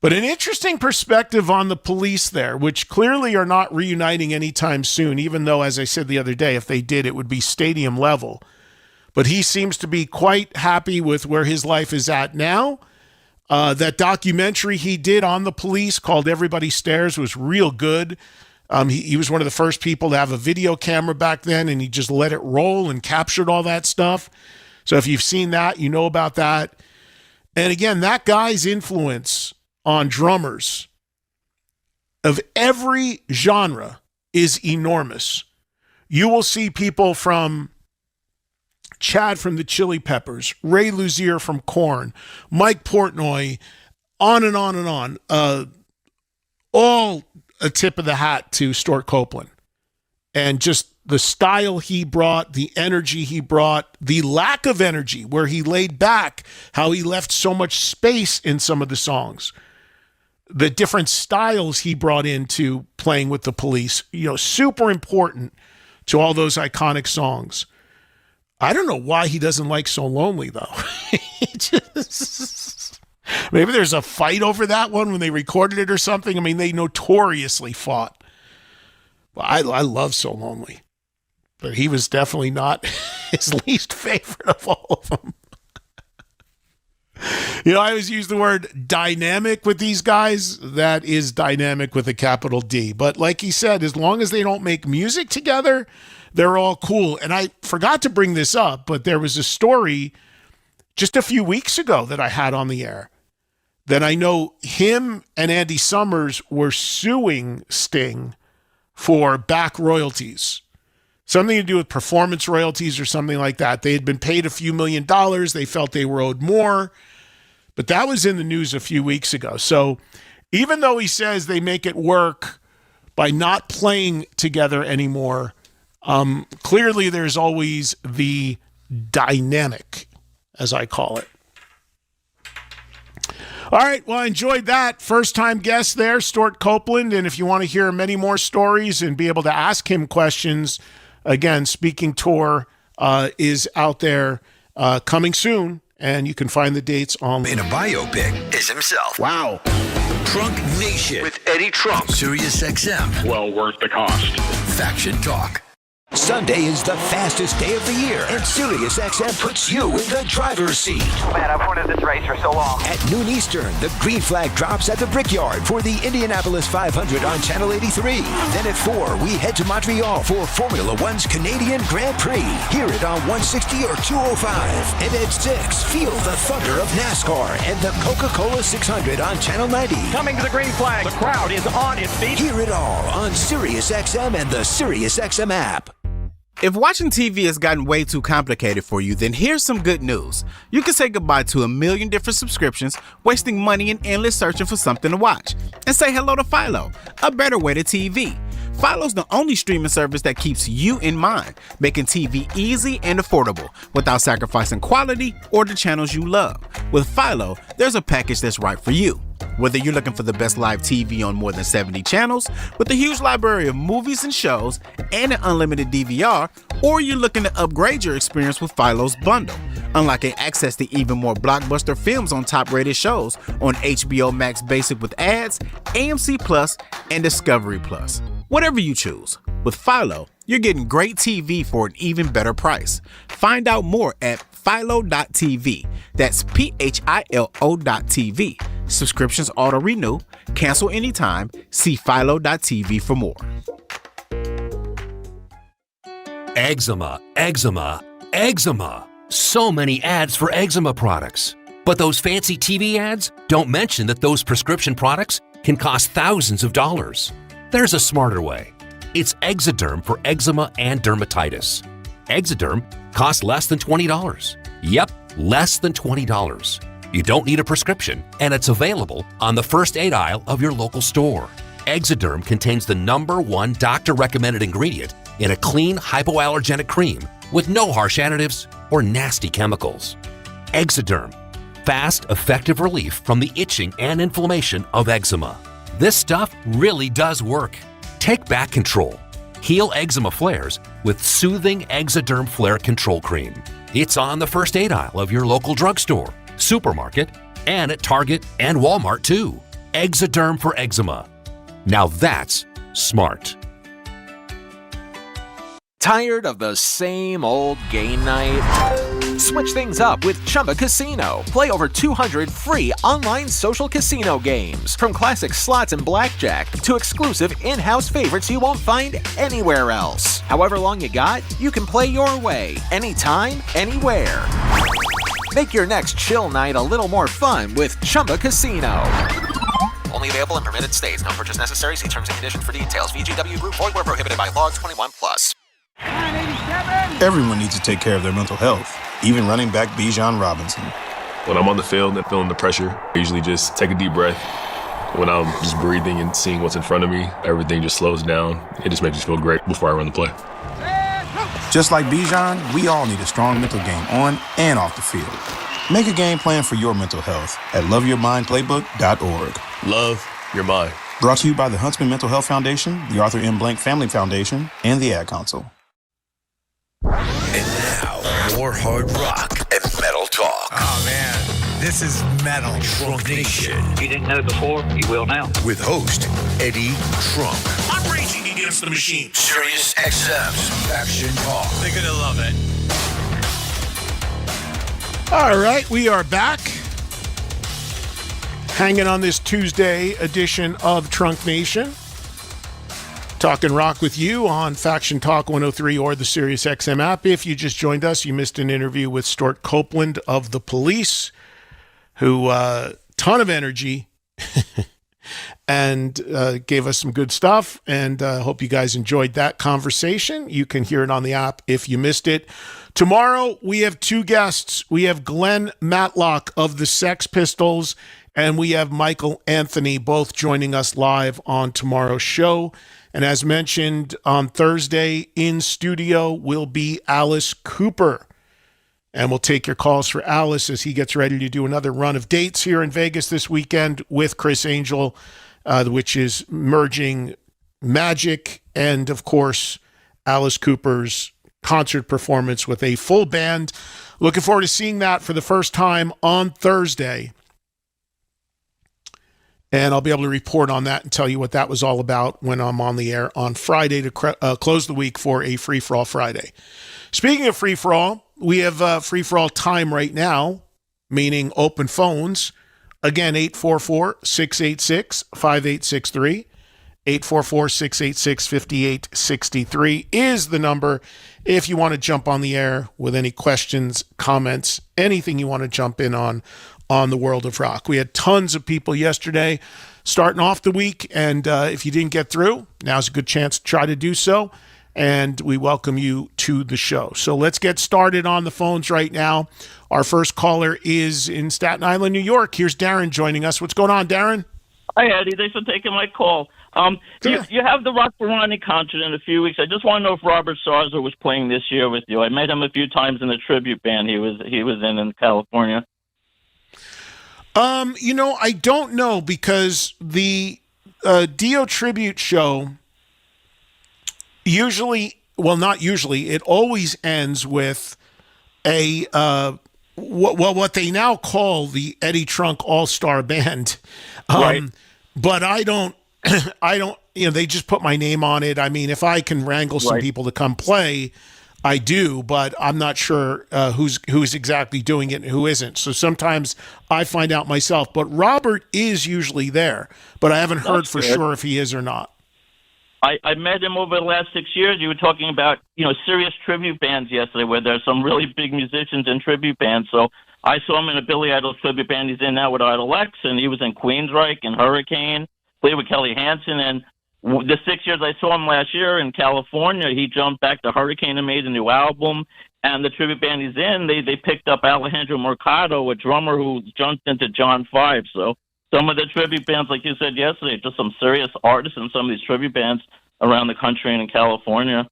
But an interesting perspective on the Police there, which clearly are not reuniting anytime soon, even though, as I said the other day, if they did, it would be stadium level. But he seems to be quite happy with where his life is at now. That documentary he did on the Police called Everybody Stares was real good. He was one of the first people to have a video camera back then, and he just let it roll and captured all that stuff. So if you've seen that, you know about that. And again, that guy's influence on drummers of every genre is enormous. You will see people from Chad from the Chili Peppers, Ray Luzier from Korn, Mike Portnoy, on and on and on. All a tip of the hat to Stewart Copeland. And just the style he brought, the energy he brought, the lack of energy where he laid back, how he left so much space in some of the songs. The different styles he brought into playing with the Police, super important to all those iconic songs. I don't know why he doesn't like So Lonely, though. Maybe there's a fight over that one when they recorded it or something. I mean, they notoriously fought. But I love So Lonely. But he was definitely not his least favorite of all of them. I always use the word dynamic with these guys. That is dynamic with a capital D. But like he said, as long as they don't make music together, they're all cool. And I forgot to bring this up, but there was a story just a few weeks ago that I had on the air that I know him and Andy Summers were suing Sting for back royalties. Something to do with performance royalties or something like that. They had been paid a few $1 million. They felt they were owed more. But that was in the news a few weeks ago. So even though he says they make it work by not playing together anymore, clearly there's always the dynamic, as I call it. All right, well, I enjoyed that. First-time guest there, Stuart Copeland. And if you want to hear many more stories and be able to ask him questions, again, Speaking Tour is out there coming soon, and you can find the dates on.
In a biopic is himself.
Wow.
Trunk Nation with Eddie Trunk. Sirius XM.
Well worth the cost.
Faction Talk. Sunday is the fastest day of the year, and SiriusXM puts you in the driver's seat.
Man, I've wanted this race for so long.
At noon Eastern, the green flag drops at the Brickyard for the Indianapolis 500 on Channel 83. Then at 4, we head to Montreal for Formula One's Canadian Grand Prix. Hear it on 160 or 205. And at 6, feel the thunder of NASCAR and the Coca-Cola 600 on Channel 90.
Coming to the green flag, the crowd is on its feet.
Hear it all on SiriusXM and the SiriusXM app.
If watching TV has gotten way too complicated for you, then here's some good news. You can say goodbye to 1 million different subscriptions, wasting money and endless searching for something to watch. And say hello to Philo, a better way to TV. Philo's the only streaming service that keeps you in mind, making TV easy and affordable without sacrificing quality or the channels you love. With Philo, there's a package that's right for you. Whether you're looking for the best live TV on more than 70 channels, with a huge library of movies and shows, and an unlimited DVR, or you're looking to upgrade your experience with Philo's bundle, unlocking access to even more blockbuster films on top-rated shows on HBO Max Basic with ads, AMC Plus, and Discovery Plus. Whatever you choose, with Philo, you're getting great TV for an even better price. Find out more at philo.tv. That's PHILO.tv. Subscriptions auto-renew. Cancel anytime. See philo.tv for more.
Eczema, eczema, eczema. So many ads for eczema products. But those fancy TV ads don't mention that those prescription products can cost thousands of dollars. There's a smarter way. It's Exoderm for eczema and dermatitis. Exoderm costs less than $20. Yep, less than $20. You don't need a prescription, and it's available on the first aid aisle of your local store. Exoderm contains the #1 doctor-recommended ingredient in a clean, hypoallergenic cream with no harsh additives or nasty chemicals. Exoderm, fast, effective relief from the itching and inflammation of eczema. This stuff really does work. Take back control. Heal eczema flares with soothing Exoderm Flare Control Cream. It's on the first aid aisle of your local drugstore, supermarket, and at Target and Walmart too. Exoderm for eczema. Now that's smart.
Tired of the same old game night? Switch things up with Chumba Casino. Play over 200 free online social casino games. From classic slots and blackjack to exclusive in-house favorites you won't find anywhere else. However long you got, you can play your way, anytime, anywhere. Make your next chill night a little more fun with Chumba Casino.
Only available in permitted states. No purchase necessary. See terms and conditions for details. VGW Group. Void where prohibited by law. 21+.
Everyone needs to take care of their mental health, even running back Bijan Robinson.
When I'm on the field and feeling the pressure, I usually just take a deep breath. When I'm just breathing and seeing what's in front of me, everything just slows down. It just makes me feel great before I run the play.
Just like Bijan, we all need a strong mental game on and off the field. Make a game plan for your mental health at loveyourmindplaybook.org.
Love your mind.
Brought to you by the Huntsman Mental Health Foundation, the Arthur M. Blank Family Foundation, and the Ad Council.
And now, more hard rock and metal talk. Oh, man. This is Metal Trunk Nation.
You didn't know before, you will now.
With host Eddie Trunk.
I'm raging against the machine.
Sirius XM's Faction Talk.
They're going to love it.
All right, we are back. Hanging on this Tuesday edition of Trunk Nation. Talking rock with you on Faction Talk 103 or the Sirius XM app. If you just joined us, you missed an interview with Stuart Copeland of The Police, who, ton of energy. and gave us some good stuff. And hope you guys enjoyed that conversation. You can hear it on the app if you missed it. Tomorrow, we have two guests. We have Glenn Matlock of the Sex Pistols, and we have Michael Anthony, both joining us live on tomorrow's show. And as mentioned, on Thursday in studio will be Alice Cooper. And we'll take your calls for Alice as he gets ready to do another run of dates here in Vegas this weekend with Chris Angel, which is merging Magic and, of course, Alice Cooper's concert performance with a full band. Looking forward to seeing that for the first time on Thursday. And I'll be able to report on that and tell you what that was all about when I'm on the air on Friday to close the week for a Free-for-All Friday. Speaking of Free-for-All, we have Free-for-All time right now, meaning open phones. Again, 844-686-5863. 844-686-5863 is the number if you want to jump on the air with any questions, comments, anything you want to jump in on the world of rock. We had tons of people yesterday starting off the week, and if you didn't get through, now's a good chance to try to do so, and we welcome you to the show. So let's get started on the phones right now. Our first caller is in Staten Island, New York. Here's Darren joining us. What's going on, Darren?
Hi, Eddie. Thanks for taking my call. You have the Rock Barani concert in a few weeks. I just want to know if Robert Sarza was playing this year with you. I met him a few times in the tribute band he was in California.
I don't know, because the Dio tribute show it always ends with a what they now call the Eddie Trunk All-Star Band.
Right.
But I don't, they just put my name on it. I mean, if I can wrangle some people to come play, I do, but I'm not sure who's exactly doing it and who isn't. So sometimes I find out myself. But Robert is usually there, but I haven't heard for sure if he is or not.
I met him over the last 6 years. You were talking about, serious tribute bands yesterday, where there's some really big musicians in tribute bands. So I saw him in a Billy Idol tribute band he's in now with Idol X, and he was in Queensryche and Hurricane, played with Kelly Hansen. And the 6 years I saw him last year in California, he jumped back to Hurricane and made a new album. And the tribute band he's in, they picked up Alejandro Mercado, a drummer who jumped into John 5. So some of the tribute bands, like you said yesterday, just some serious artists in some of these tribute bands around the country and in California.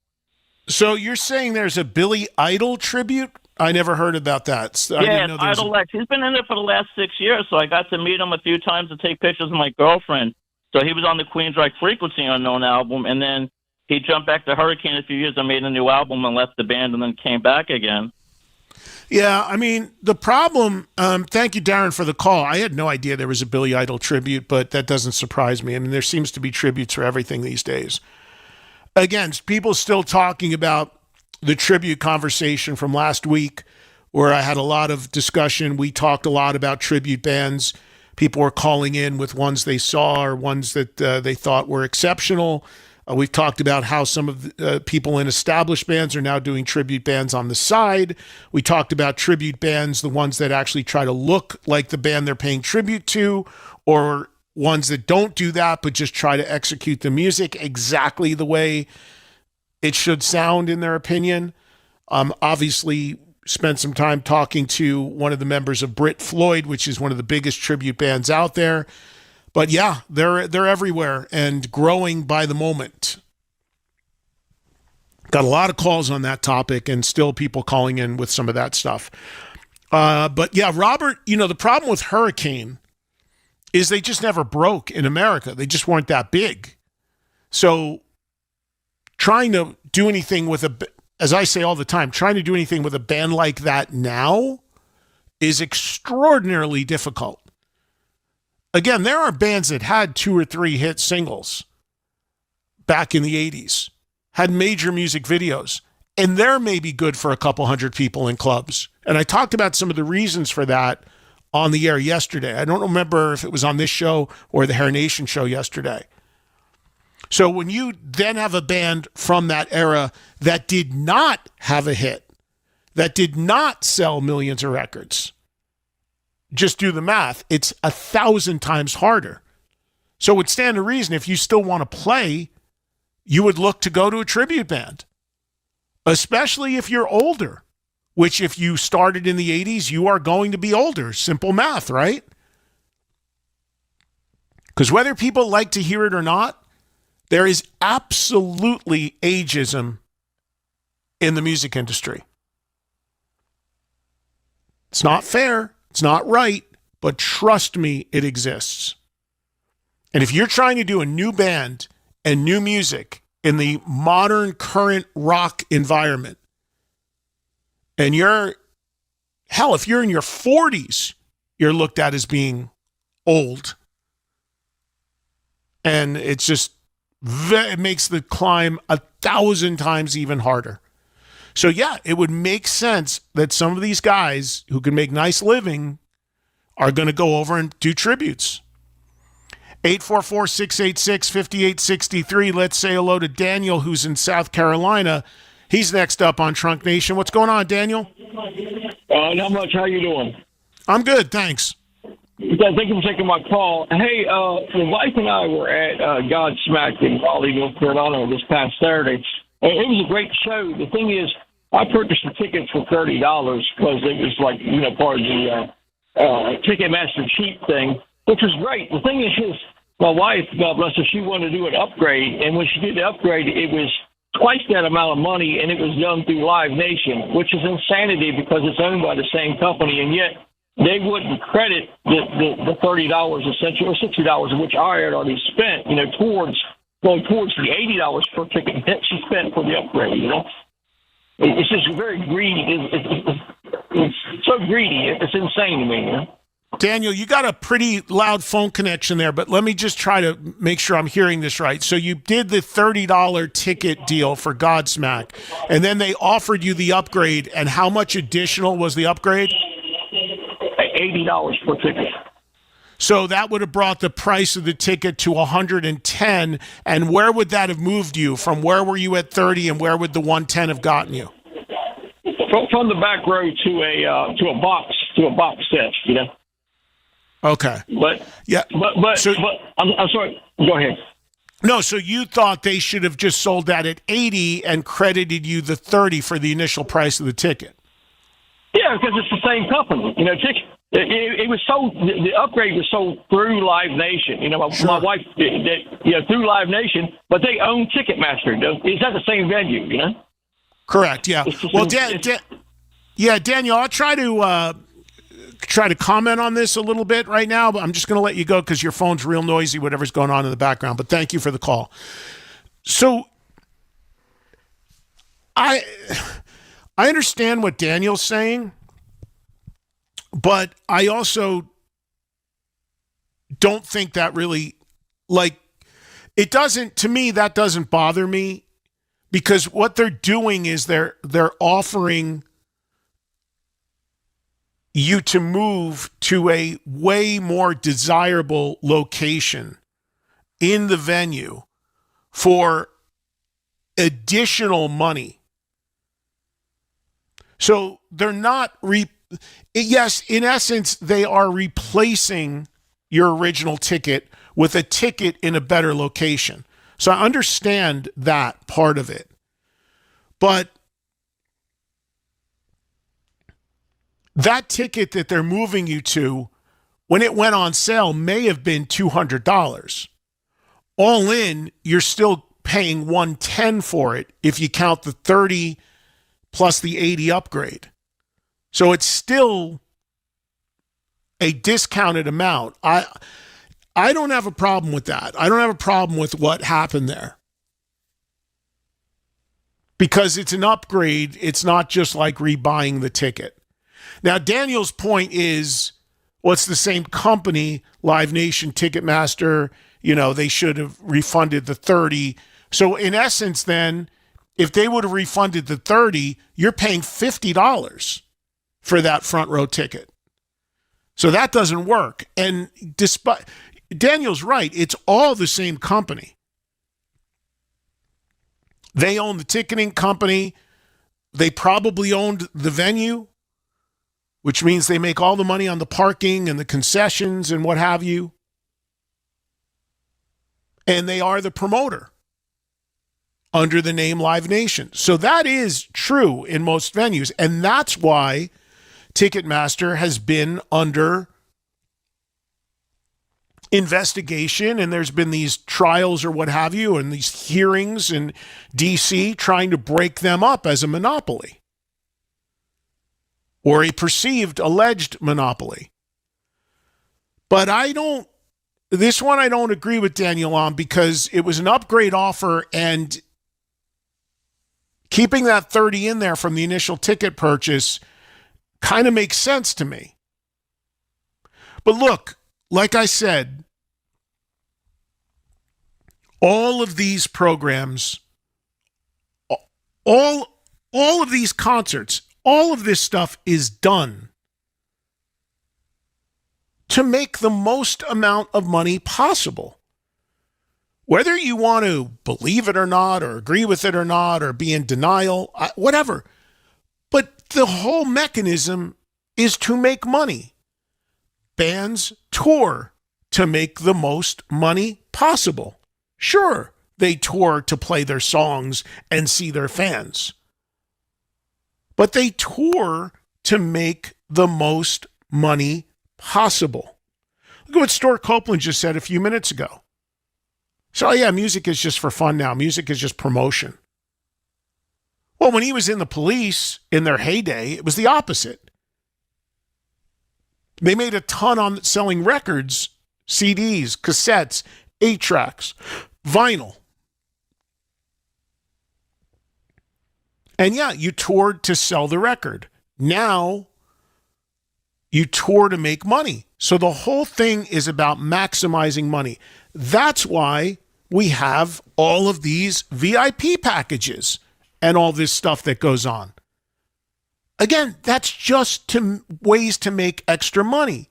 So you're saying there's a Billy Idol tribute? I never heard about that.
Yeah, Idol X. He's been in it for the last 6 years, so I got to meet him a few times to take pictures with my girlfriend. So he was on the Queensryche Frequency Unknown album, and then he jumped back to Hurricane a few years and made a new album and left the band and then came back again.
Yeah, I mean, the problem, thank you, Darren, for the call. I had no idea there was a Billy Idol tribute, but that doesn't surprise me. I mean, there seems to be tributes for everything these days. Again, people still talking about the tribute conversation from last week, where I had a lot of discussion. We talked a lot about tribute bands. People were calling in with ones they saw or ones that they thought were exceptional. We've talked about how some of the people in established bands are now doing tribute bands on the side. We talked about tribute bands, the ones that actually try to look like the band they're paying tribute to, or ones that don't do that but just try to execute the music exactly the way it should sound in their opinion. Obviously spent some time talking to one of the members of Brit Floyd, which is one of the biggest tribute bands out there. But yeah, they're everywhere and growing by the moment. Got a lot of calls on that topic and still people calling in with some of that stuff. But yeah, Robert, the problem with Hurricane is they just never broke in America. They just weren't that big. So trying to do anything with as I say all the time, trying to do anything with a band like that now is extraordinarily difficult. Again, there are bands that had 2 or 3 hit singles back in the 80s, had major music videos, and they're maybe good for a couple hundred people in clubs. And I talked about some of the reasons for that on the air yesterday. I don't remember if it was on this show or the Hair Nation show yesterday. So when you then have a band from that era that did not have a hit, that did not sell millions of records, just do the math. It's 1,000 times harder So it would stand to reason if you still want to play, you would look to go to a tribute band, especially if you're older, which if you started in the 80s, you are going to be older. Simple math, right? Because whether people like to hear it or not, there is absolutely ageism in the music industry. It's not fair. It's not right. But trust me, it exists. And if you're trying to do a new band and new music in the modern current rock environment, and if you're in your 40s, you're looked at as being old. And it's just, it makes the climb 1,000 times even harder. So yeah, it would make sense that some of these guys who can make nice living are going to go over and do tributes. 844-686-5863. Let's say hello to Daniel, who's in South Carolina. He's next up on Trunk Nation. What's going on, Daniel?
Not much. How you doing?
I'm good, thanks.
Thank you for taking my call. Hey, my wife and I were at Godsmack in Raleigh, North Carolina this past Saturday. And it was a great show. The thing is, I purchased the tickets for $30 because it was like, part of the Ticketmaster cheap thing, which was great. The thing is, my wife, God bless her, she wanted to do an upgrade. And when she did the upgrade, it was twice that amount of money, and it was done through Live Nation, which is insanity because it's owned by the same company, and yet they wouldn't credit the $30 essentially, or $60, which I had already spent, towards the $80 per ticket that she spent for the upgrade. It's just very greedy. It's so greedy. It's insane to me.
Daniel, you got a pretty loud phone connection there, but let me just try to make sure I'm hearing this right. So you did the $30 ticket deal for Godsmack, and then they offered you the upgrade, and how much additional was the upgrade?
$80 per ticket.
So that would have brought the price of the ticket to $110, and where would that have moved you? From where were you at 30, and where would the 110 have gotten you?
From the back row to a box set,
Okay.
But I'm sorry. Go ahead.
No, so you thought they should have just sold that at 80 and credited you the 30 for the initial price of the ticket.
Yeah, because it's the same company. It was sold. The upgrade was sold through Live Nation. My wife through Live Nation, but they own Ticketmaster. It's at the same venue.
Correct. Yeah. Well, Daniel, I'll try to comment on this a little bit right now, but I'm just going to let you go because your phone's real noisy, whatever's going on in the background. But thank you for the call. So I understand what Daniel's saying, but I also don't think that really, it doesn't, to me, that doesn't bother me, because what they're doing is they're offering you to move to a way more desirable location in the venue for additional money. So they're not, yes, in essence, they are replacing your original ticket with a ticket in a better location. So I understand that part of it. But that ticket that they're moving you to, when it went on sale, may have been $200. All in, you're still paying $110 for it if you count the 30 plus the 80 upgrade. So it's still a discounted amount. I don't have a problem with that. I don't have a problem with what happened there, because it's an upgrade. It's not just like rebuying the ticket. Now, Daniel's point is, well, it's the same company, Live Nation, Ticketmaster, they should have refunded the 30. So in essence, then, if they would have refunded the 30, you're paying $50 for that front row ticket. So that doesn't work. And despite Daniel's right, it's all the same company. They own the ticketing company. They probably owned the venue, which means they make all the money on the parking and the concessions and what have you. And they are the promoter under the name Live Nation. So that is true in most venues. And that's why Ticketmaster has been under investigation, and there's been these trials or what have you, and these hearings in D.C. trying to break them up as a monopoly or a perceived alleged monopoly. But this one I don't agree with Daniel on, because it was an upgrade offer, and keeping that $30 in there from the initial ticket purchase kind of makes sense to me. But look, like I said, all of these programs, all of these concerts, all of this stuff is done to make the most amount of money possible. Whether you want to believe it or not, or agree with it or not, or be in denial, whatever. But the whole mechanism is to make money. Bands tour to make the most money possible. Sure, they tour to play their songs and see their fans. But they tour to make the most money possible. Look at what Stuart Copeland just said a few minutes ago. So yeah, music is just for fun now. Music is just promotion. Well, when he was in the Police in their heyday, it was the opposite. They made a ton on selling records, CDs, cassettes, 8-tracks, vinyl. And yeah, you toured to sell the record. Now, you tour to make money. So the whole thing is about maximizing money. That's why we have all of these VIP packages and all this stuff that goes on. Again, that's just ways to make extra money.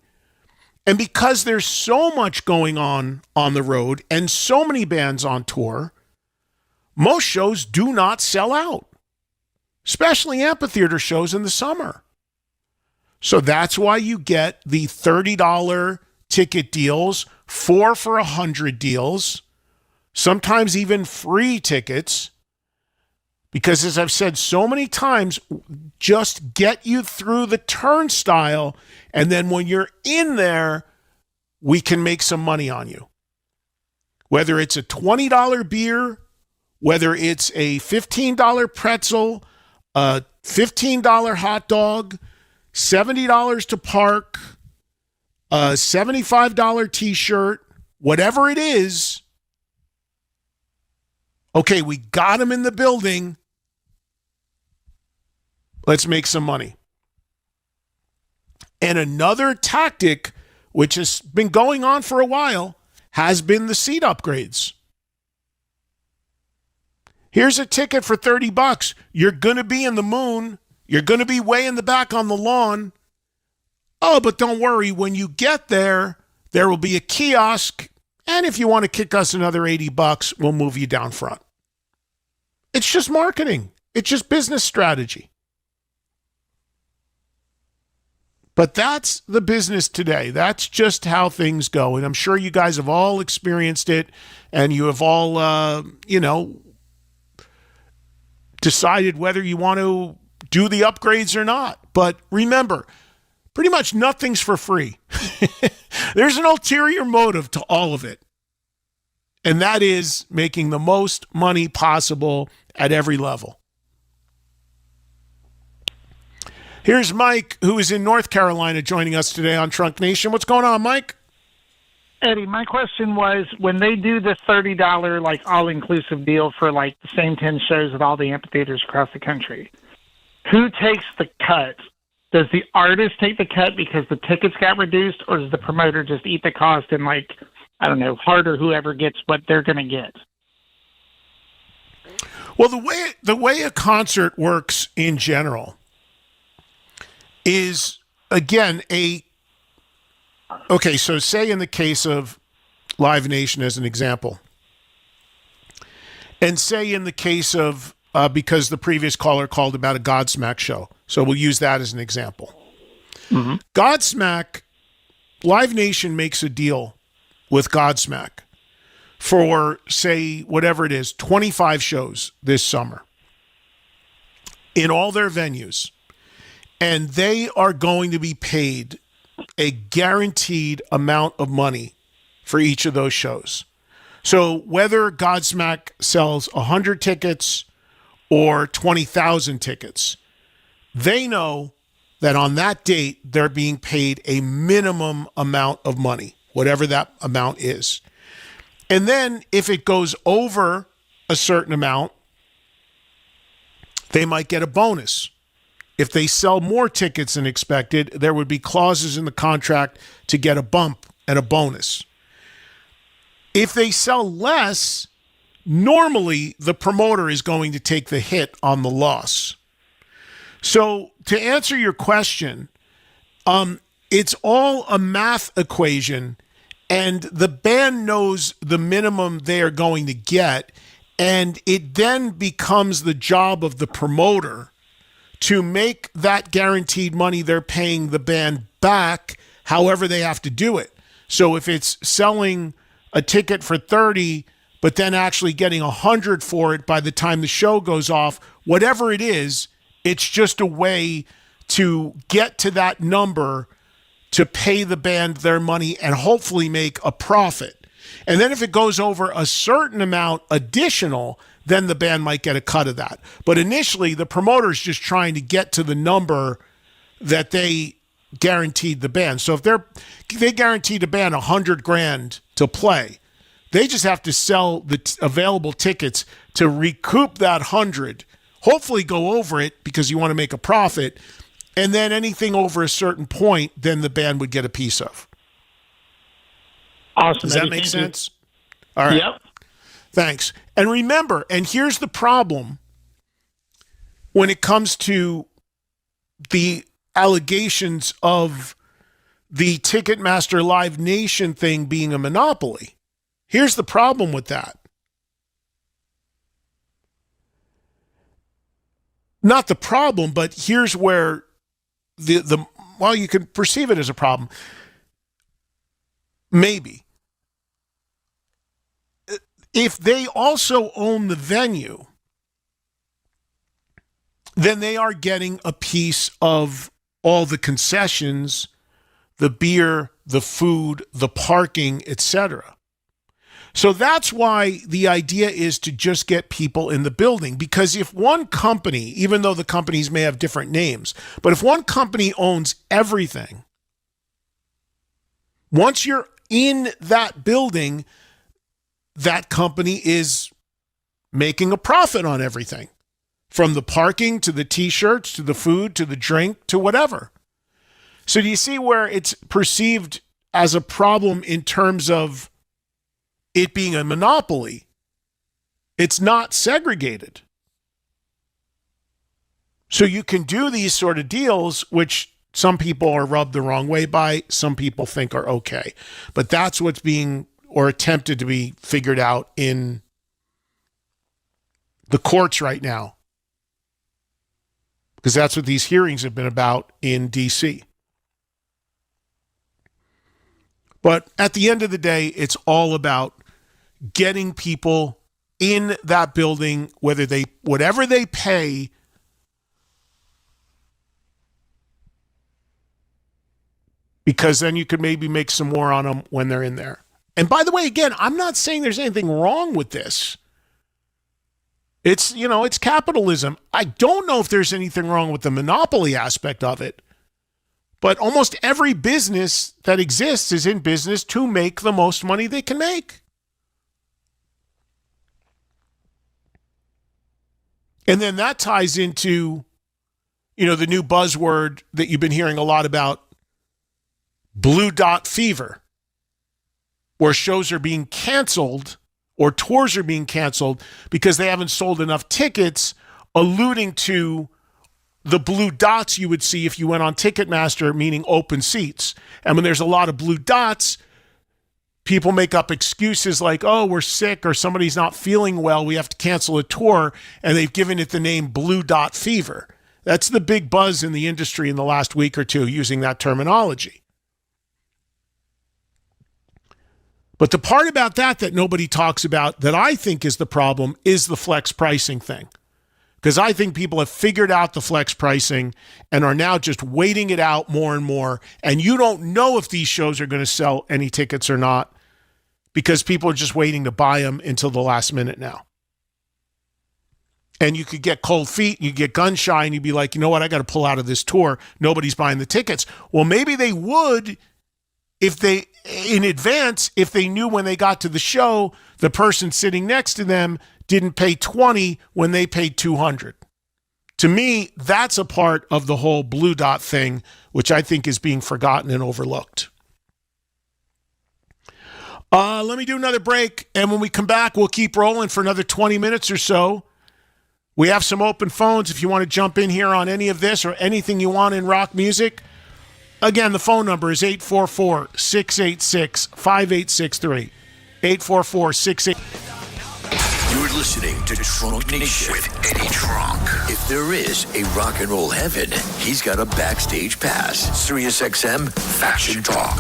And because there's so much going on the road and so many bands on tour, most shows do not sell out, especially amphitheater shows in the summer. So that's why you get the $30 ticket deals, 4 for $100 deals, sometimes even free tickets. Because as I've said so many times, just get you through the turnstile, and then when you're in there, we can make some money on you. Whether it's a $20 beer, whether it's a $15 pretzel, a $15 hot dog, $70 to park, a $75 t-shirt, whatever it is. Okay, we got them in the building. Let's make some money. And another tactic, which has been going on for a while, has been the seat upgrades. Here's a ticket for $30. You're going to be in the moon. You're going to be way in the back on the lawn. Oh, but don't worry. When you get there, there will be a kiosk. And if you want to kick us another $80, we'll move you down front. It's just marketing. It's just business strategy. But that's the business today. That's just how things go. And I'm sure you guys have all experienced it, and you have all, decided whether you want to do the upgrades or not. But remember, pretty much nothing's for free. There's an ulterior motive to all of it. And that is making the most money possible at every level. Here's Mike, who is in North Carolina, joining us today on Trunk Nation. What's going on, Mike?
Eddie, my question was, when they do the $30 like all-inclusive deal for like the same 10 shows at all the amphitheaters across the country, who takes the cut? Does the artist take the cut because the tickets got reduced, or does the promoter just eat the cost and like, I don't know, Hart or whoever gets what they're going to get?
Well, the way a concert works in general is, again, okay, so say in the case of Live Nation as an example, and say in the case of, because the previous caller called about a Godsmack show, so we'll use that as an example. Mm-hmm. Godsmack, Live Nation makes a deal with Godsmack for, say, whatever it is, 25 shows this summer in all their venues, and they are going to be paid a guaranteed amount of money for each of those shows. So whether Godsmack sells 100 tickets or 20,000 tickets, they know that on that date, they're being paid a minimum amount of money, whatever that amount is. And then if it goes over a certain amount, they might get a bonus. If they sell more tickets than expected, there would be clauses in the contract to get a bump and a bonus. If they sell less, normally the promoter is going to take the hit on the loss. So to answer your question, it's all a math equation, and the band knows the minimum they are going to get, and it then becomes the job of the promoter to make that guaranteed money they're paying the band back however they have to do it. So if it's selling a ticket for 30, but then actually getting 100 for it by the time the show goes off, whatever it is, it's just a way to get to that number to pay the band their money and hopefully make a profit. And then if it goes over a certain amount additional, then the band might get a cut of that. But initially, the promoter's just trying to get to the number that they guaranteed the band. So if they guaranteed the band $100,000 to play, they just have to sell the available tickets to recoup that 100, hopefully go over it because you want to make a profit, and then anything over a certain point, then the band would get a piece of.
Awesome.
Does that make sense? All right.
Yep.
Thanks. And remember, and here's the problem when it comes to the allegations of the Ticketmaster Live Nation thing being a monopoly. Here's the problem with that. Not the problem, but here's where well, you can perceive it as a problem. Maybe. If they also own the venue, then they are getting a piece of all the concessions, the beer, the food, the parking, etc. So that's why the idea is to just get people in the building. Because if one company, even though the companies may have different names, but if one company owns everything, once you're in that building, that company is making a profit on everything, from the parking to the T-shirts to the food to the drink to whatever. So do you see where it's perceived as a problem in terms of it being a monopoly? It's not segregated. So you can do these sort of deals, which some people are rubbed the wrong way by, some people think are okay. But that's what's being or attempted to be figured out in the courts right now. Because that's what these hearings have been about in D.C. But at the end of the day, it's all about getting people in that building, whatever they pay, because then you could maybe make some more on them when they're in there. And by the way, again, I'm not saying there's anything wrong with this. It's capitalism. I don't know if there's anything wrong with the monopoly aspect of it, but almost every business that exists is in business to make the most money they can make. And then that ties into, the new buzzword that you've been hearing a lot about, Blue Dot Fever, where shows are being canceled or tours are being canceled because they haven't sold enough tickets, alluding to the blue dots you would see if you went on Ticketmaster, meaning open seats. And when there's a lot of blue dots, people make up excuses like, oh, we're sick or somebody's not feeling well, we have to cancel a tour, and they've given it the name Blue Dot Fever. That's the big buzz in the industry in the last week or two using that terminology. But the part about that nobody talks about that I think is the problem is the flex pricing thing. Because I think people have figured out the flex pricing and are now just waiting it out more and more. And you don't know if these shows are going to sell any tickets or not because people are just waiting to buy them until the last minute now. And you could get cold feet, and you get gun shy, and you'd be like, you know what, I got to pull out of this tour. Nobody's buying the tickets. Well, maybe they would if they, in advance, if they knew when they got to the show, the person sitting next to them didn't pay $20 when they paid $200. To me, that's a part of the whole Blue Dot thing, which I think is being forgotten and overlooked. Let me do another break, and when we come back, we'll keep rolling for another 20 minutes or so. We have some open phones if you want to jump in here on any of this or anything you want in rock music. Again, the phone number is 844-686-5863. 844-68...
You're listening to Trunk Nation with Eddie Trunk. If there is a rock and roll heaven, he's got a backstage pass. SiriusXM Faction Talk.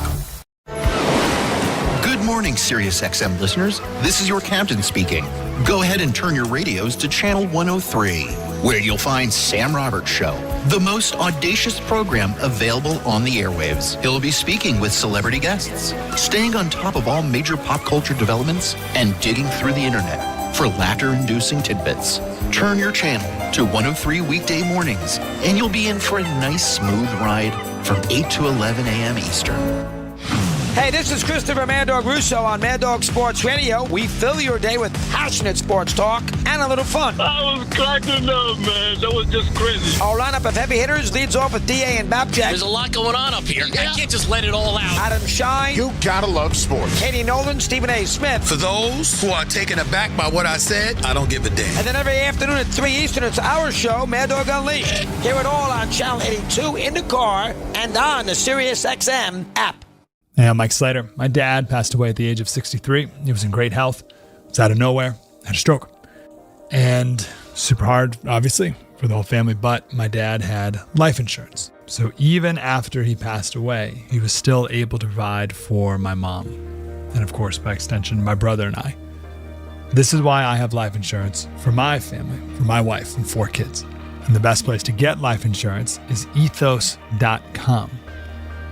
Good morning, SiriusXM listeners. This is your captain speaking. Go ahead and turn your radios to Channel 103, where you'll find Sam Roberts Show, the most audacious program available on the airwaves. He'll be speaking with celebrity guests, staying on top of all major pop culture developments, and digging through the internet for laughter-inducing tidbits. Turn your channel to 103 weekday mornings, and you'll be in for a nice, smooth ride from 8 to 11 a.m. Eastern.
Hey, this is Christopher Mad Dog Russo on Mad Dog Sports Radio. We fill your day with passionate sports talk and a little fun.
I was cracking up, man. That was just crazy.
Our lineup of heavy hitters leads off with D.A. and Babjack.
There's a lot going on up here. I can't just let it all out.
Adam Shine.
You gotta love sports.
Katie Nolan, Stephen A. Smith.
For those who are taken aback by what I said, I don't give a damn.
And then every afternoon at 3 Eastern, it's our show, Mad Dog Unleashed. Hear it all on Channel 82 in the car and on the SiriusXM app.
Hey, I'm Mike Slater. My dad passed away at the age of 63. He was in great health. It was out of nowhere. Had a stroke. And super hard, obviously, for the whole family. But my dad had life insurance. So even after he passed away, he was still able to provide for my mom. And of course, by extension, my brother and I. This is why I have life insurance for my family, for my wife and 4 kids. And the best place to get life insurance is ethos.com.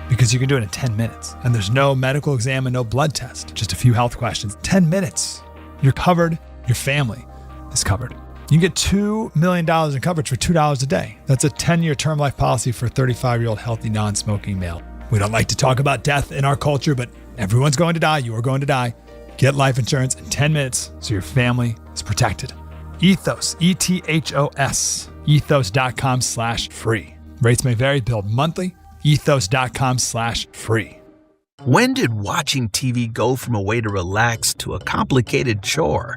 Because you can do it in 10 minutes. And there's no medical exam and no blood test. Just a few health questions. 10 minutes. You're covered. Your family is covered. You can get $2 million in coverage for $2 a day. That's a 10-year term life policy for a 35-year-old healthy, non-smoking male. We don't like to talk about death in our culture, but everyone's going to die. You are going to die. Get life insurance in 10 minutes so your family is protected. Ethos, E-T-H-O-S, ethos.com/free. Rates may vary, billed monthly. ethos.com/free.
When did watching TV go from a way to relax to a complicated chore?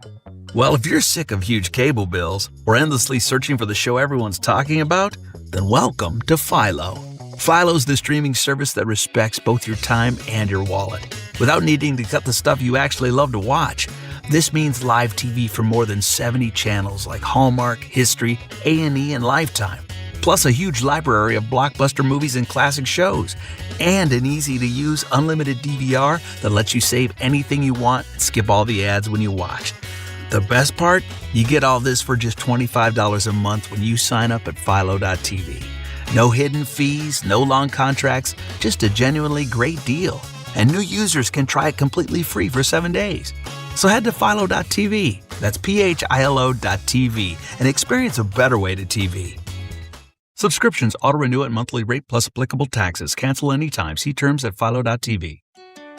Well, if you're sick of huge cable bills or endlessly searching for the show everyone's talking about, then welcome to Philo. Philo's the streaming service that respects both your time and your wallet, without needing to cut the stuff you actually love to watch. This means live TV from more than 70 channels like Hallmark, History, A&E, and Lifetime. Plus a huge library of blockbuster movies and classic shows, and an easy-to-use unlimited DVR that lets you save anything you want and skip all the ads when you watch. The best part? You get all this for just $25 a month when you sign up at Philo.tv. No hidden fees, no long contracts, just a genuinely great deal. And new users can try it completely free for 7 days. So head to Philo.tv, that's Philo.tv, and experience a better way to TV. Subscriptions auto-renew at monthly rate plus applicable taxes. Cancel anytime. See terms at Philo.tv.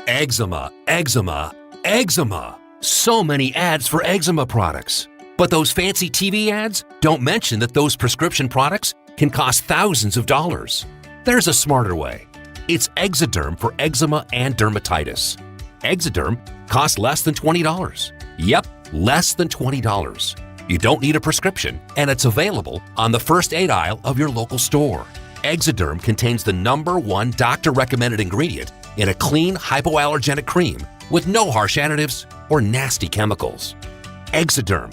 Eczema, eczema, eczema. So many ads for eczema products. But those fancy TV ads don't mention that those prescription products can cost thousands of dollars. There's a smarter way. It's Exoderm for eczema and dermatitis. Exoderm costs less than $20. Yep, less than $20. You don't need a prescription, and it's available on the first aid aisle of your local store. Exoderm contains the #1 doctor-recommended ingredient in a clean, hypoallergenic cream with no harsh additives or nasty chemicals. Exoderm,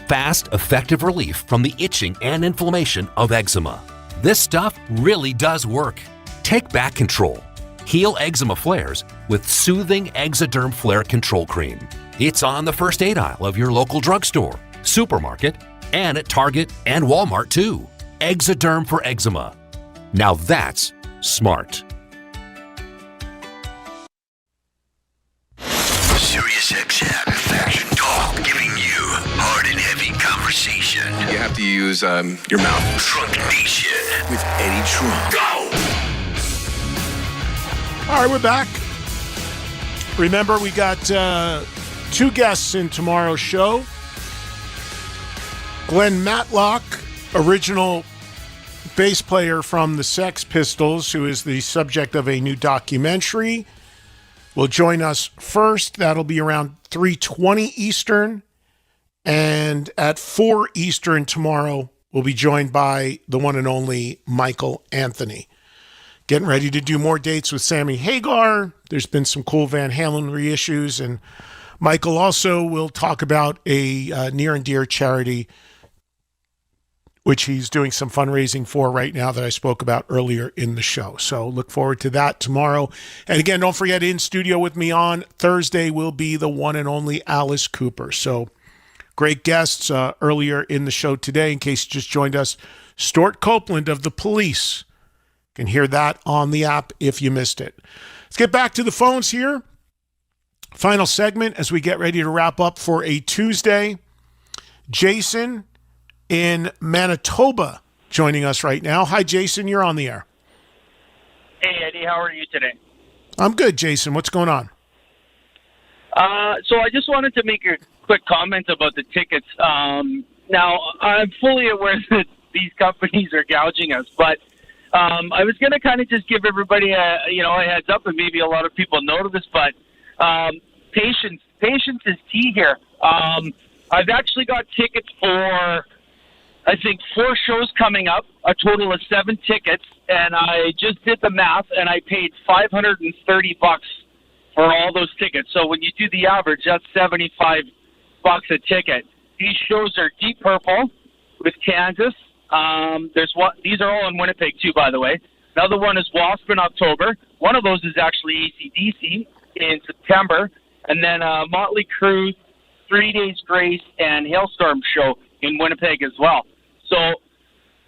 fast, effective relief from the itching and inflammation of eczema. This stuff really does work. Take back control. Heal eczema flares with soothing Exoderm Flare Control Cream. It's on the first aid aisle of your local drugstore, supermarket, and at Target and Walmart too. Exoderm for eczema. Now that's smart.
SiriusXM Fashion Talk, giving you hard and heavy conversation.
You have to use your mouth.
Trunk Nation with Eddie Trunk. Go!
All right, we're back. Remember, we got 2 guests in tomorrow's show. Glenn Matlock, original bass player from the Sex Pistols, who is the subject of a new documentary, will join us first. That'll be around 3:20 Eastern. And at 4 Eastern tomorrow, we'll be joined by the one and only Michael Anthony. Getting ready to do more dates with Sammy Hagar. There's been some cool Van Halen reissues. And Michael also will talk about a near and dear charity, which he's doing some fundraising for right now that I spoke about earlier in the show. So look forward to that tomorrow. And again, don't forget, in studio with me on Thursday will be the one and only Alice Cooper. So great guests earlier in the show today. In case you just joined us, Stuart Copeland of The Police. You can hear that on the app if you missed it. Let's get back to the phones here. Final segment as we get ready to wrap up for a Tuesday. Jason in Manitoba joining us right now. Hi, Jason. You're on the air.
Hey, Eddie. How are you today?
I'm good, Jason. What's going on?
So I just wanted to make a quick comment about the tickets. Now, I'm fully aware that these companies are gouging us, but I was going to kind of just give everybody a heads up, and maybe a lot of people know this, but patience is key here. I've actually got tickets for, I think, 4 shows coming up, a total of 7 tickets, and I just did the math, and I paid $530 for all those tickets. So when you do the average, that's $75 a ticket. These shows are Deep Purple with Kansas. These are all in Winnipeg too, by the way. Another one is Wasp in October. One of those is actually AC/DC in September, and then Motley Crue, 3 Days Grace, and Hailstorm show in Winnipeg as well. So,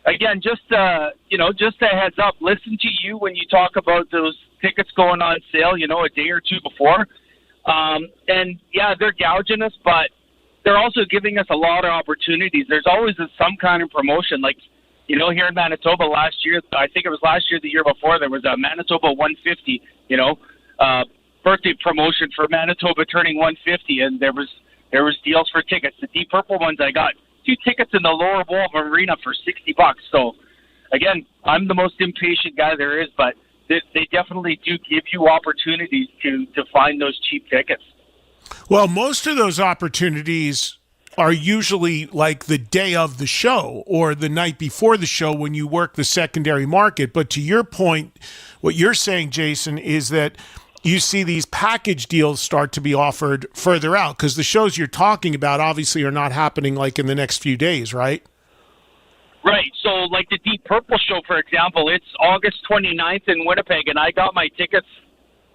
again, just a heads up. Listen to you when you talk about those tickets going on sale, a day or two before. And, yeah, they're gouging us, but they're also giving us a lot of opportunities. There's always some kind of promotion. Like, here in Manitoba last year, I think it was last year, the year before, there was a Manitoba 150, birthday promotion for Manitoba turning 150, and there was deals for tickets. The Deep Purple ones, I got 2 tickets in the lower bowl of arena for $60. So, again, I'm the most impatient guy there is, but they definitely do give you opportunities to find those cheap tickets.
Well, most of those opportunities are usually like the day of the show or the night before the show when you work the secondary market. But to your point, what you're saying, Jason, is that you see these package deals start to be offered further out because the shows you're talking about obviously are not happening like in the next few days, right?
Right. So like the Deep Purple show, for example, it's August 29th in Winnipeg, and I got my tickets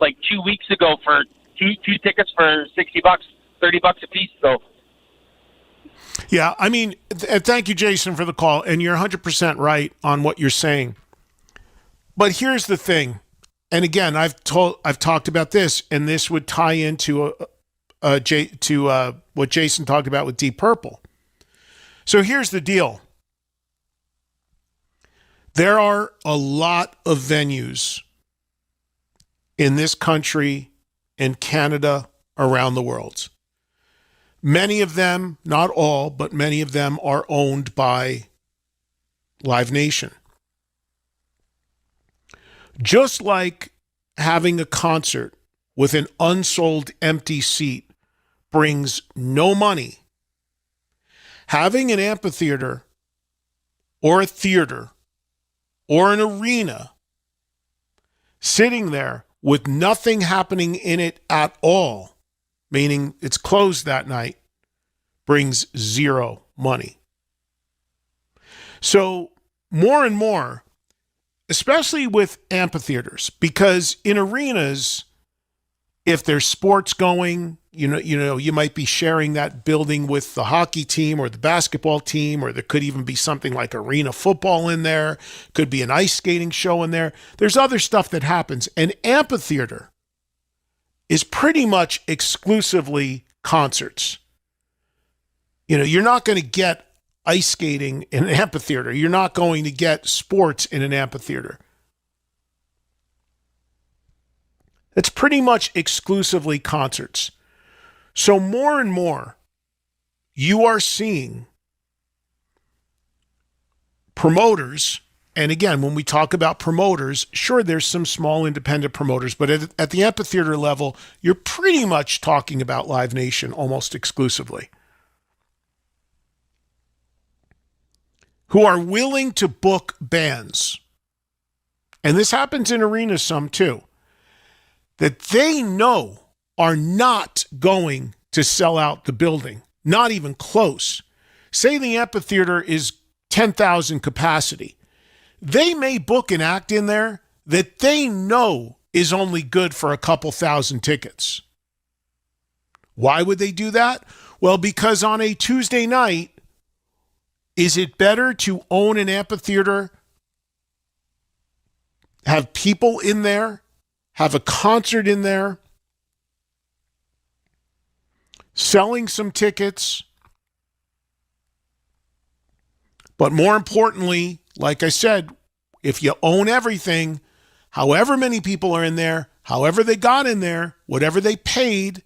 like 2 weeks ago for two tickets for $60, $30 a piece. So.
Yeah, I mean, thank you, Jason, for the call, and you're 100% right on what you're saying. But here's the thing, and again, I've talked about this, and this would tie into what Jason talked about with Deep Purple. So here's the deal. There are a lot of venues in this country, in Canada, around the world. Many of them, not all, but many of them are owned by Live Nation. Just like having a concert with an unsold empty seat brings no money, having an amphitheater or a theater or an arena sitting there with nothing happening in it at all, meaning it's closed that night, brings zero money. So more and more, especially with amphitheaters, because in arenas, if there's sports going, you might be sharing that building with the hockey team or the basketball team, or there could even be something like arena football in there, could be an ice skating show in there. There's other stuff that happens. An amphitheater is pretty much exclusively concerts. You're not going to get ice skating in an amphitheater. You're not going to get sports in an amphitheater. It's pretty much exclusively concerts. So more and more, you are seeing promoters, and again, when we talk about promoters, sure, there's some small independent promoters, but at the amphitheater level, you're pretty much talking about Live Nation almost exclusively, who are willing to book bands, and this happens in arenas some too, that they know are not going to sell out the building, not even close. Say the amphitheater is 10,000 capacity. They may book an act in there that they know is only good for a couple thousand tickets. Why would they do that? Well, because on a Tuesday night, is it better to own an amphitheater, have people in there, have a concert in there, selling some tickets, but more importantly, like I said, if you own everything, however many people are in there, however they got in there, whatever they paid,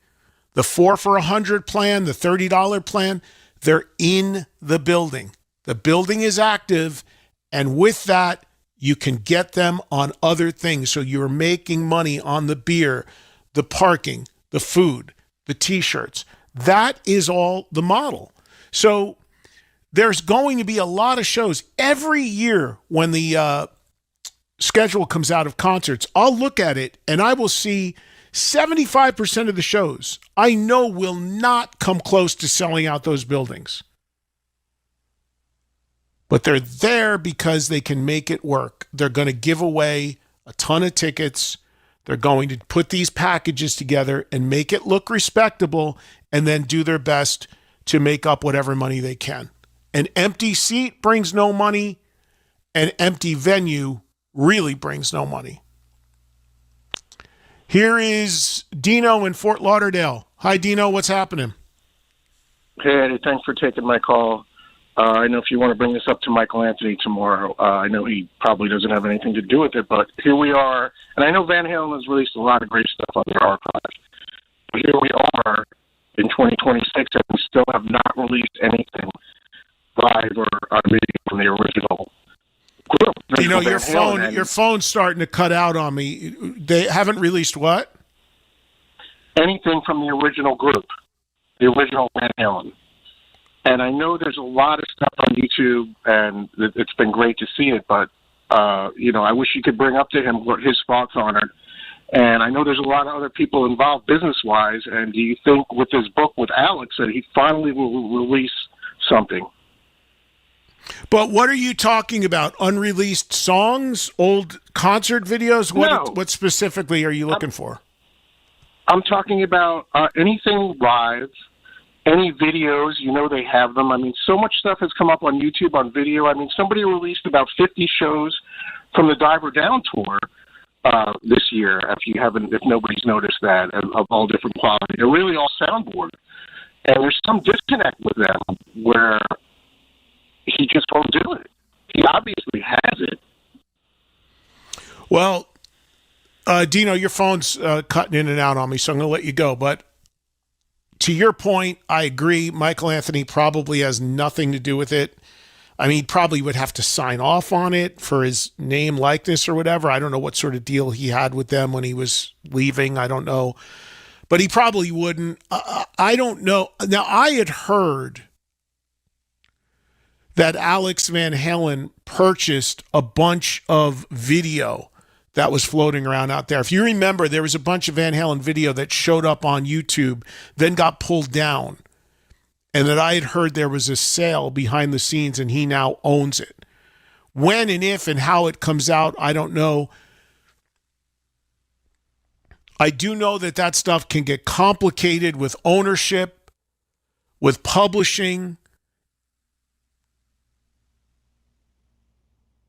the 4 for $100 plan, the $30 plan, they're in the building. The building is active, and with that, you can get them on other things. So you're making money on the beer, the parking, the food, the t-shirts. That is all the model. So there's going to be a lot of shows every year when the schedule comes out of concerts. I'll look at it and I will see 75% of the shows I know will not come close to selling out those buildings. But they're there because they can make it work. They're going to give away a ton of tickets. They're going to put these packages together and make it look respectable, and then do their best to make up whatever money they can. An empty seat brings no money. An empty venue really brings no money. Here is Dino in Fort Lauderdale. Hi, Dino. What's happening?
Hey, Eddie. Thanks for taking my call. I know if you want to bring this up to Michael Anthony tomorrow, I know he probably doesn't have anything to do with it, but here we are. And I know Van Halen has released a lot of great stuff on their archive. But here we are in 2026, and we still have not released anything live or on video from the original group.
You know, your phone's starting to cut out on me. They haven't released what?
Anything from the original group, the original Van Halen. And I know there's a lot of stuff on YouTube, and it's been great to see it, but, I wish you could bring up to him what his thoughts on it. And I know there's a lot of other people involved business-wise, and do you think with this book with Alex that he finally will release something?
But what are you talking about? Unreleased songs? Old concert videos? What specifically are you looking for?
I'm talking about anything live. Any videos, they have them. I mean, so much stuff has come up on YouTube on video. I mean, somebody released about 50 shows from the Diver Down tour this year, if nobody's noticed that, of all different quality. They're really all soundboard. And there's some disconnect with them where he just won't do it. He obviously has it.
Well, Dino, your phone's cutting in and out on me, so I'm going to let you go. But to your point, I agree. Michael Anthony probably has nothing to do with it. I mean, he probably would have to sign off on it for his name, likeness, or whatever. I don't know what sort of deal he had with them when he was leaving. I don't know. But he probably wouldn't. I don't know. Now, I had heard that Alex Van Halen purchased a bunch of video that was floating around out there. If you remember, there was a bunch of Van Halen video that showed up on YouTube, then got pulled down. And that I had heard there was a sale behind the scenes and he now owns it. When and if and how it comes out, I don't know. I do know that stuff can get complicated with ownership, with publishing.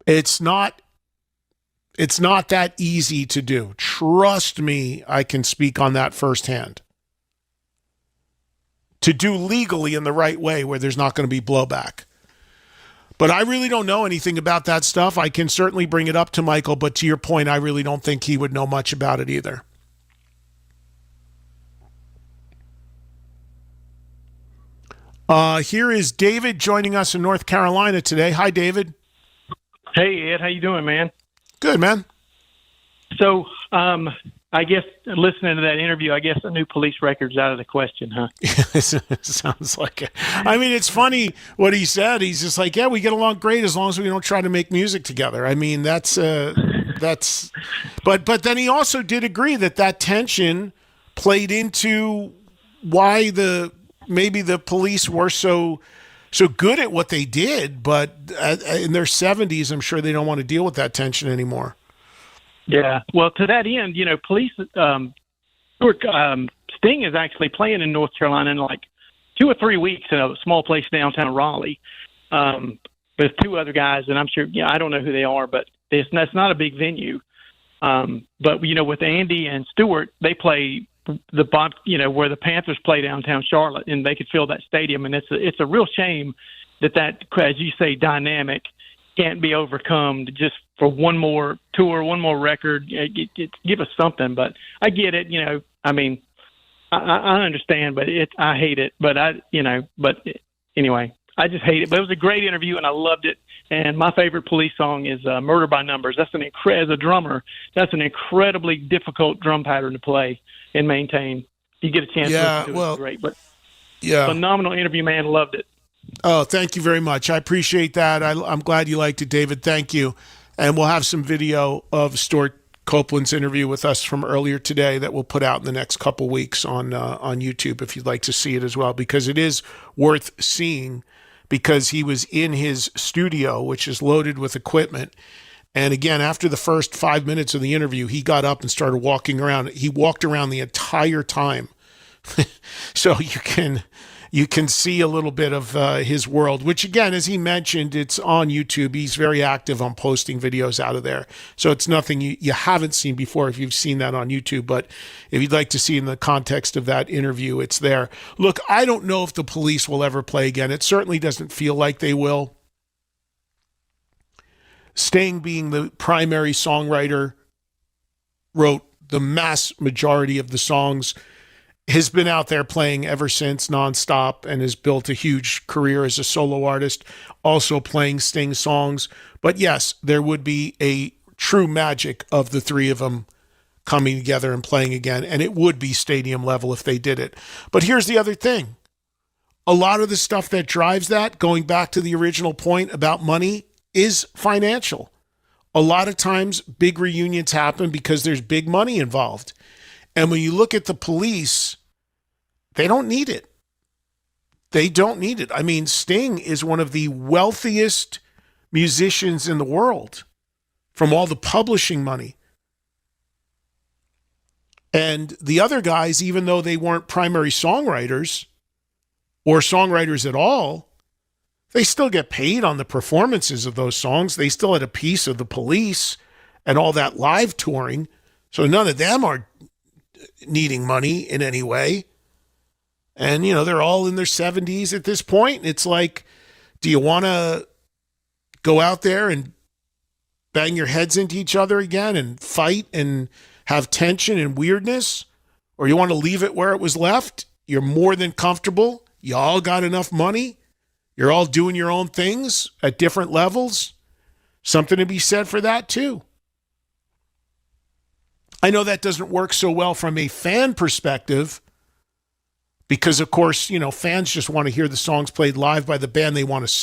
It's not that easy to do. Trust me, I can speak on that firsthand. To do legally in the right way where there's not going to be blowback. But I really don't know anything about that stuff. I can certainly bring it up to Michael, but to your point, I really don't think he would know much about it either. Here is David joining us in North Carolina today. Hi, David.
Hey, Ed. How you doing, man?
Good, man.
So, I guess listening to that interview, I guess a new police record's out of the question, huh?
Sounds like it. I mean, it's funny what he said. He's just like, yeah, we get along great as long as we don't try to make music together. I mean, but then he also did agree that tension played into why maybe the police were so good at what they did, but in their 70s, I'm sure they don't want to deal with that tension anymore.
Yeah. Well, to that end, police, Sting is actually playing in North Carolina in like 2 or 3 weeks in a small place downtown Raleigh with 2 other guys. And I'm sure, I don't know who they are, but that's not a big venue. But, with Andy and Stewart, they play where the Panthers play downtown Charlotte, and they could fill that stadium. And it's a real shame that, as you say, dynamic can't be overcome just for one more tour, one more record. Give us something. But I get it. I mean, I understand, but I hate it. But anyway, I just hate it. But it was a great interview, and I loved it. And my favorite police song is "Murder by Numbers." As a drummer, that's an incredibly difficult drum pattern to play and maintain. If you get a chance to listen to it, it's great. But phenomenal interview, man. Loved it.
Oh, thank you very much. I appreciate that. I'm glad you liked it, David. Thank you. And we'll have some video of Stuart Copeland's interview with us from earlier today that we'll put out in the next couple weeks on YouTube if you'd like to see it as well, because it is worth seeing, because he was in his studio, which is loaded with equipment. And again, after the first 5 minutes of the interview, he got up and started walking around. He walked around the entire time. So you can see a little bit of his world, which again, as he mentioned, it's on YouTube. He's very active on posting videos out of there. So it's nothing you haven't seen before if you've seen that on YouTube. But if you'd like to see in the context of that interview, it's there. Look, I don't know if the Police will ever play again. It certainly doesn't feel like they will. Sting, being the primary songwriter, wrote the mass majority of the songs, has been out there playing ever since nonstop, and has built a huge career as a solo artist, also playing Sting songs. But yes, there would be a true magic of the three of them coming together and playing again, and it would be stadium level if they did it. But here's the other thing. A lot of the stuff that drives that, going back to the original point about money, is financial. A lot of times big reunions happen because there's big money involved. And when you look at the Police, they don't need it. They don't need it. I mean, Sting is one of the wealthiest musicians in the world from all the publishing money. And the other guys, even though they weren't primary songwriters or songwriters at all, they still get paid on the performances of those songs. They still had a piece of the Police and all that live touring. So none of them are needing money in any way. And, they're all in their 70s at this point. It's like, do you want to go out there and bang your heads into each other again and fight and have tension and weirdness? Or you want to leave it where it was left? You're more than comfortable. You all got enough money. You're all doing your own things at different levels. Something to be said for that, too. I know that doesn't work so well from a fan perspective because, of course, fans just want to hear the songs played live by the band they want to see.